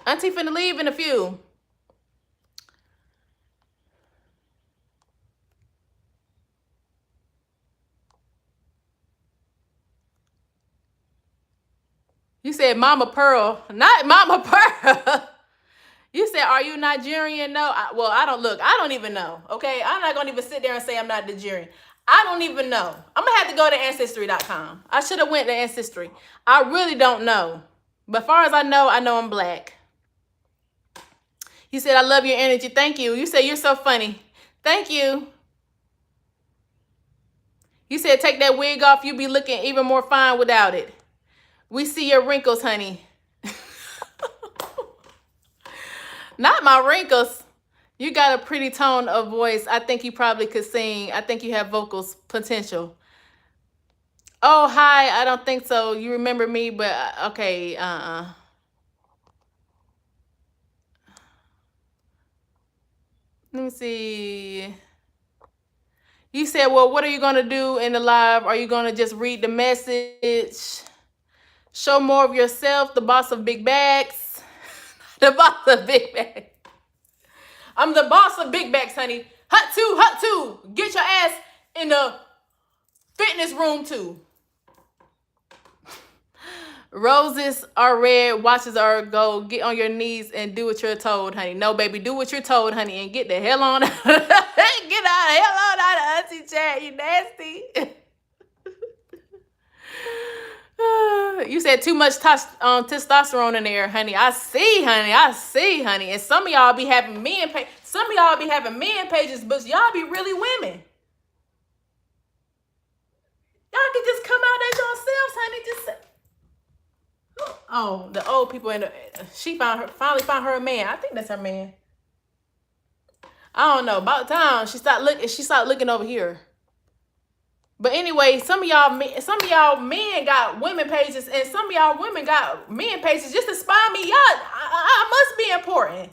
Auntie finna leave in a few. You said Mama Pearl, not Mama Pearl. You said, are you Nigerian? No. I don't even know. Okay. I'm not going to even sit there and say I'm not Nigerian. I don't even know. I'm going to have to go to Ancestry.com. I should have went to Ancestry. I really don't know. But as far as I know I'm black. You said, I love your energy. Thank you. You said, you're so funny. Thank you. You said, take that wig off. You be looking even more fine without it. We see your wrinkles, honey. Not my wrinkles. You got a pretty tone of voice. I think you probably could sing. I think you have vocals potential. Oh, hi. I don't think so. You remember me, but okay. Let me see. You said, well, what are you going to do in the live? Are you going to just read the message? Show more of yourself, the boss of big bags. The boss of big bags. I'm the boss of big bags, honey. Hut two. Get your ass in the fitness room too. Roses are red, watches are gold. Get on your knees and do what you're told, honey. No, baby, do what you're told, honey, and get the hell on out. Get out of hell on out of Auntie chat, you nasty. You said too much testosterone in there, honey. I see, honey. And some of y'all be having men pages. Some of y'all be having men pages, but y'all be really women. Y'all can just come out as yourselves, honey. Just the old people in the, she finally found her a man. I think that's her man. I don't know. About time she started looking over here. But anyway, some of y'all men got women pages, and some of y'all women got men pages just to spy me. Y'all, I must be important.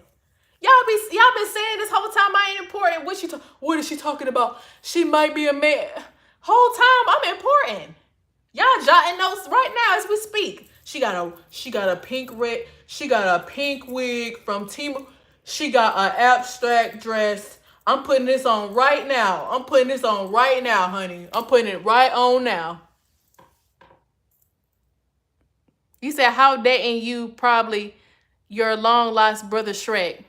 Y'all been saying this whole time I ain't important. What is she talking about? She might be a man. Whole time I'm important. Y'all jotting notes right now as we speak. She got a pink wig from Temu. She got an abstract dress. I'm putting this on right now. Honey. I'm putting it right on now. You said, how dating you probably your long lost brother Shrek.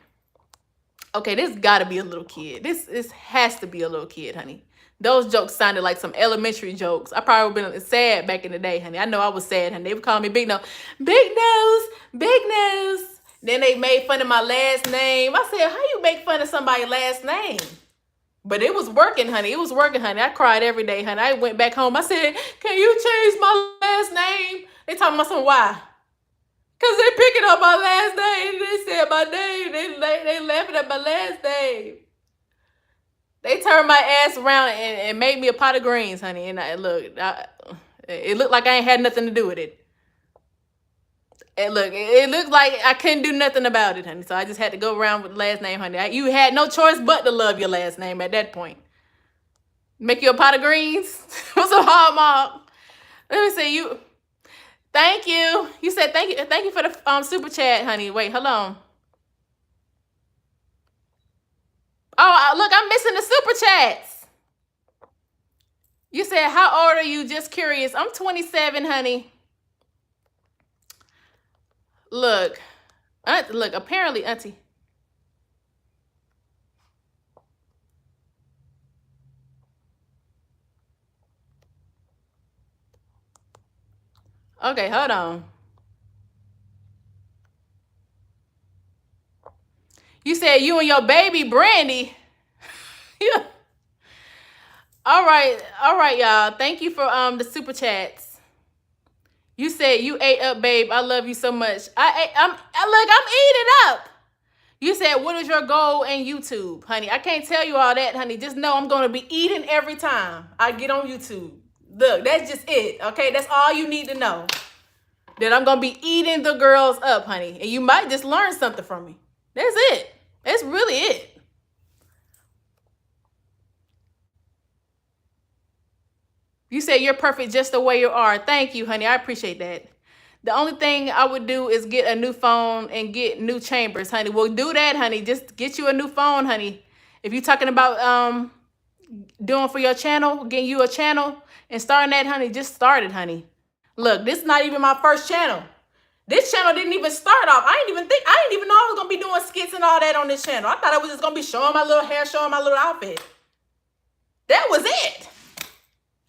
Okay, this gotta be a little kid. This has to be a little kid, honey. Those jokes sounded like some elementary jokes. I probably been sad back in the day, honey. I know I was sad, honey. They would call me Big Nose. Big Nose. Then they made fun of my last name. I said, how you make fun of somebody's last name? But it was working, honey. I cried every day, honey. I went back home. I said, can you change my last name? They talking about some why? Because they picking up my last name. They said my name. They laughing at my last name. They turned my ass around and made me a pot of greens, honey. And it looked like I ain't had nothing to do with it. It looked like I couldn't do nothing about it, honey. So I just had to go around with the last name, honey. You had no choice but to love your last name at that point. Make you a pot of greens with some hard mark. Let me see you. Thank you. You said thank you for the super chat, honey. Wait, hold on. Oh, look, I'm missing the super chats. You said, how old are you? Just curious. I'm 27, honey. Look, look, apparently, auntie. Okay, hold on. You said you and your baby Brandy. Yeah. All right, y'all. Thank you for the super chats. You said you ate up, babe. I love you so much. I'm eating up. You said, what is your goal in YouTube, honey? I can't tell you all that, honey. Just know I'm gonna be eating every time I get on YouTube. Look, that's just it. Okay, that's all you need to know. That I'm gonna be eating the girls up, honey. And you might just learn something from me. That's it. That's really it. You say you're perfect just the way you are. Thank you, honey. I appreciate that. The only thing I would do is get a new phone and get new chambers, honey. Well, do that, honey. Just get you a new phone, honey. If you're talking about doing for your channel, getting you a channel and starting that, honey, just start it, honey. Look, this is not even my first channel. This channel didn't even start off. I didn't even know I was gonna be doing skits and all that on this channel. I thought I was just gonna be showing my little hair, showing my little outfit. That was it.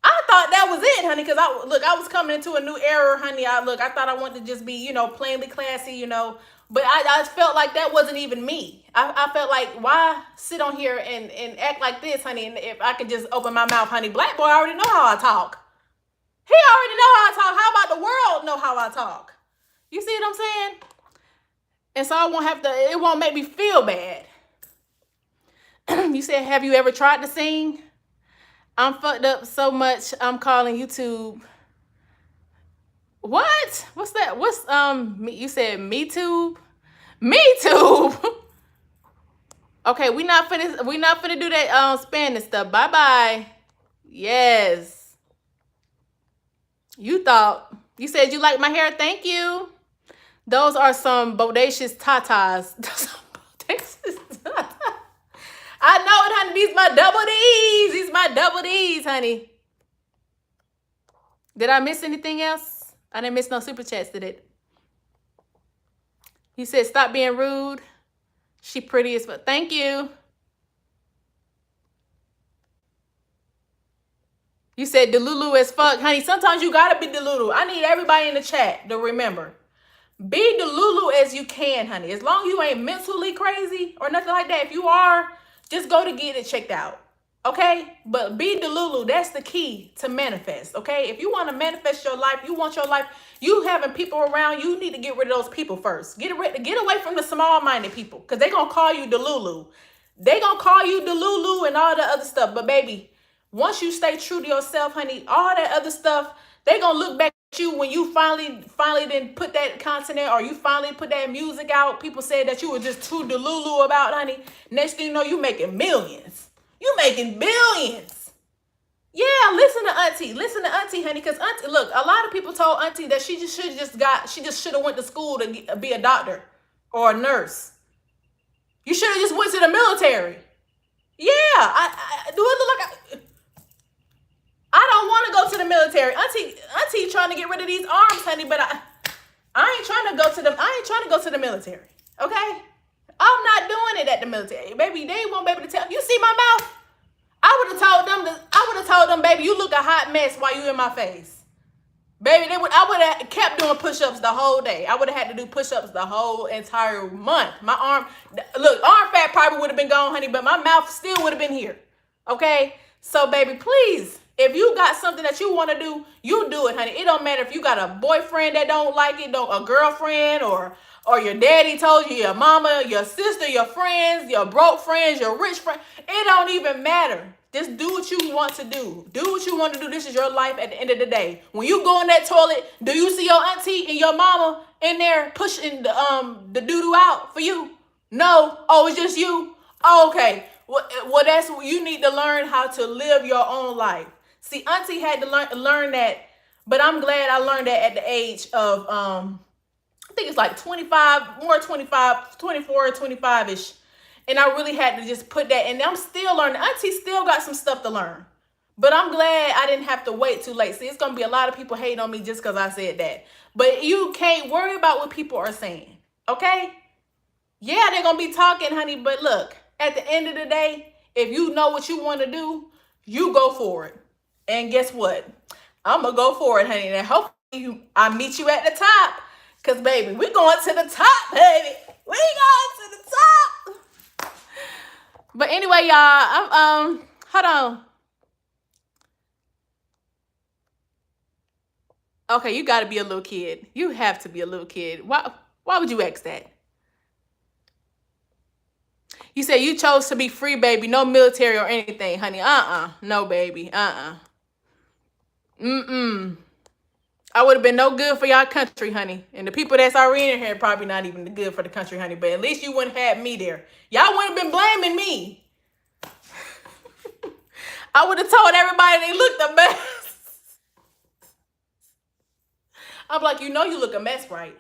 I thought that was it, honey, because I was coming into a new era, honey. I thought I wanted to just be, plainly classy, but I felt like that wasn't even me. I felt like, why sit on here and act like this, honey, and if I could just open my mouth, honey. Black boy already know how I talk. He already know how I talk. How about the world know how I talk? You see what I'm saying? And so it won't make me feel bad. You said, have you ever tried to sing? I'm fucked up so much, I'm calling YouTube. What? What's that? What's you said me tube? Me tube. Okay, we not finna do that Spanish stuff. Bye-bye. Yes. You said you like my hair. Thank you. Those are some bodacious tatas. I know it, honey. These my double D's. These my double D's, honey. Did I miss anything else? I didn't miss no super chats, did it? You said stop being rude. She pretty as fuck. Thank you. You said Delulu as fuck. Honey, sometimes you gotta be Delulu. I need everybody in the chat to remember. Be Delulu as you can, honey. As long as you ain't mentally crazy or nothing like that. If you are, just go to get it checked out. Okay? But be Delulu. That's the key to manifest. Okay? If you want to manifest your life, you want your life, you having people around, you need to get rid of those people first. Get away from the small-minded people. Because they're going to call you Delulu. They're going to call you Delulu and all the other stuff. But baby, once you stay true to yourself, honey, all that other stuff, they're going to look back at you when you finally didn't put that content in, or you finally put that music out. People said that you were just too Delulu about, honey. Next thing you know, you making millions. You making billions. Yeah, listen to Auntie, honey, because Auntie, look, a lot of people told Auntie that she just should have went to school to be a doctor or a nurse. You should have just went to the military. Yeah, do it look like I don't want to go to the military. Auntie trying to get rid of these arms, honey, but I ain't trying to go to the military. Okay? I'm not doing it at the military. Baby, they won't be able to tell. You see my mouth? I would have told them, baby, you look a hot mess while you in my face. Baby, I would have kept doing push-ups the whole day. I would have had to do push-ups the whole entire month. My arm fat probably would have been gone, honey, but my mouth still would have been here. Okay? So, baby, please, if you got something that you want to do, you do it, honey. It don't matter if you got a boyfriend that don't like it, a girlfriend, or your daddy told you, your mama, your sister, your friends, your broke friends, your rich friends. It don't even matter. Just do what you want to do. Do what you want to do. This is your life at the end of the day. When you go in that toilet, do you see your auntie and your mama in there pushing the doo-doo out for you? No. Oh, it's just you? Oh, okay. Well, that's what you need to learn, how to live your own life. See, Auntie had to learn that, but I'm glad I learned that at the age of, I think it's like 25, more 25, 24, 25-ish. And I really had to just put that, and I'm still learning. Auntie still got some stuff to learn. But I'm glad I didn't have to wait too late. See, it's going to be a lot of people hating on me just because I said that. But you can't worry about what people are saying. Okay? Yeah, they're going to be talking, honey. But look, at the end of the day, if you know what you want to do, you go for it. And guess what? I'm going to go for it, honey. And hopefully I meet you at the top. Because, baby, we going to the top, baby. We going to the top. But anyway, y'all, I'm, hold on. Okay, you got to be a little kid. You have to be a little kid. Why would you ask that? You said you chose to be free, baby. No military or anything, honey. No, baby. I would have been no good for y'all country, honey. And the people that's already in here probably not even good for the country, honey. But at least you wouldn't have had me there. Y'all wouldn't have been blaming me. I would have told everybody they looked a mess. I'm like, you know you look a mess, right?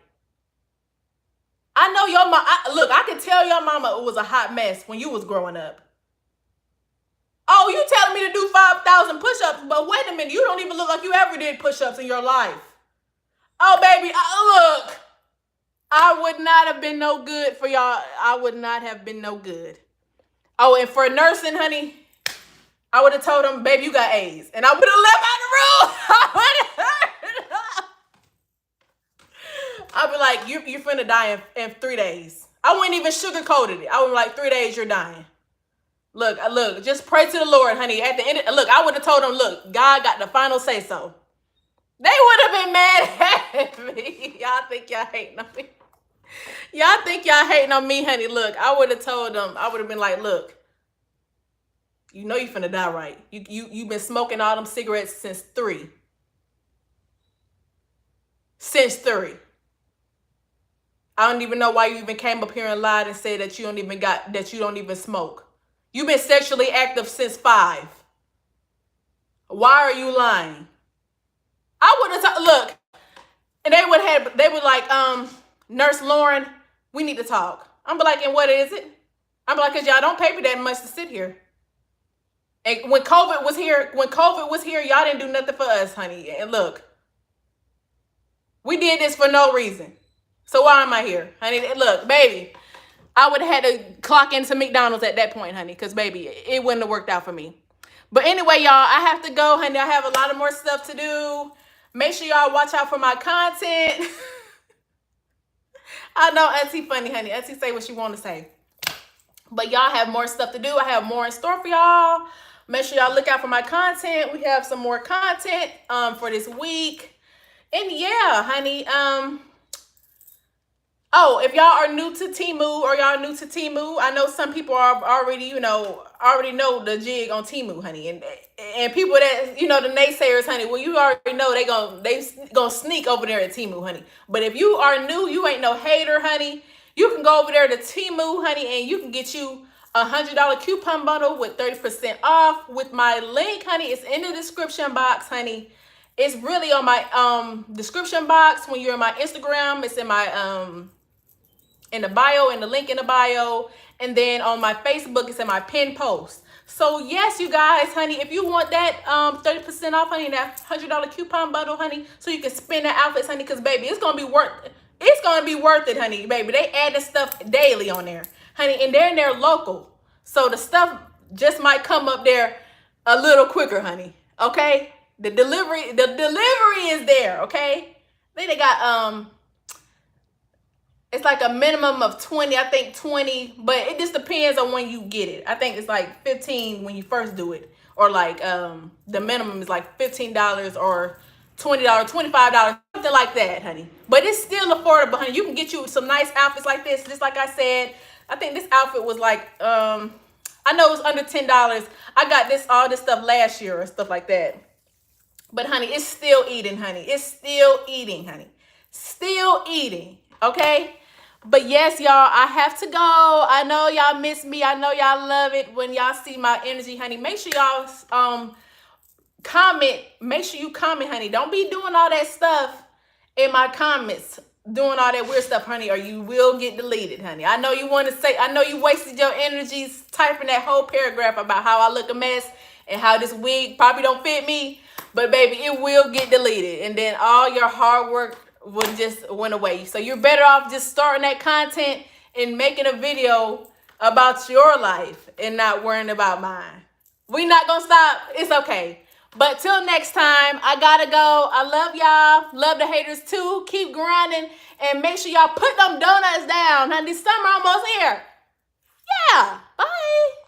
I know your mom. Look, I can tell your mama it was a hot mess when you was growing up. Oh, you telling me to do 5,000 push-ups, but wait a minute, you don't even look like you ever did push-ups in your life. Oh, baby, look. I would not have been no good for y'all. I would not have been no good. Oh, and for nursing, honey, I would have told them, baby, you got A's. And I would have left out the room. I'd be like, you're finna die in 3 days. I wouldn't even sugarcoated it. I would be like, 3 days, you're dying. Look, just pray to the Lord, honey. At the end, look, I would have told them, look, God got the final say so. They would have been mad at me. Y'all think y'all hating on me? Y'all think y'all hating on me, honey? Look, I would have told them, I would have been like, look, you know you finna die, right? You've been smoking all them cigarettes since 3. Since 3. I don't even know why you even came up here and lied and said that you don't even smoke. You've been sexually active since 5. Why are you lying? I would have look, and they would like, Nurse Lauren, we need to talk. I'm be like, and what is it? I'm like, cause y'all don't pay me that much to sit here. And when COVID was here, y'all didn't do nothing for us, honey. And look, we did this for no reason. So why am I here, honey? Look, baby, I would have had to clock into McDonald's at that point, honey, because, baby, it wouldn't have worked out for me. But anyway, y'all, I have to go, honey. I have a lot of more stuff to do. Make sure y'all watch out for my content. I know Auntie funny, honey. Auntie say what she want to say. But y'all have more stuff to do. I have more in store for y'all. Make sure y'all look out for my content. We have some more content for this week. And yeah, honey, oh, if y'all are new to Temu or y'all new to Temu, I know some people are already know the jig on Temu, honey. And people that, the naysayers, honey, well, you already know they gonna sneak over there at Temu, honey. But if you are new, you ain't no hater, honey, you can go over there to Temu, honey, and you can get you a $100 coupon bundle with 30% off with my link, honey. It's in the description box, honey. It's really on my description box. When you're in my Instagram, it's in my in the bio, in the link in the bio, and then on my Facebook, it's in my pinned post. So yes, you guys, honey, if you want that 30% off, honey, that $100 coupon bundle, honey, so you can spin that outfits, honey, because baby, it's gonna be worth it, honey, baby. They add this stuff daily on there, honey, and they're local, so the stuff just might come up there a little quicker, honey. Okay, the delivery is there. Okay, they got it's like a minimum of 20, I think 20, but it just depends on when you get it. I think it's like 15 when you first do it, or like the minimum is like $15 or $20, $25, something like that, honey. But it's still affordable, honey. You can get you some nice outfits like this. Just like I said, I think this outfit was like I know it was under $10. I got all this stuff last year or stuff like that. But honey, it's still eating, honey. It's still eating, honey. Still eating. Okay? But yes, y'all, I have to go. I know y'all miss me. I know y'all love it when y'all see my energy, honey. Make sure y'all comment. Make sure you comment, honey. Don't be doing all that stuff in my comments, doing all that weird stuff, honey, or you will get deleted, honey. I know you want to say, I know you wasted your energies typing that whole paragraph about how I look a mess, and how this wig probably don't fit me, but baby, it will get deleted, and then all your hard work would just went away. So you're better off just starting that content and making a video about your life and not worrying about mine. We not gonna stop. It's okay. But till next time, I gotta go. I love y'all. Love the haters too. Keep grinding and make sure y'all put them donuts down. Honey, summer almost here. Yeah. Bye.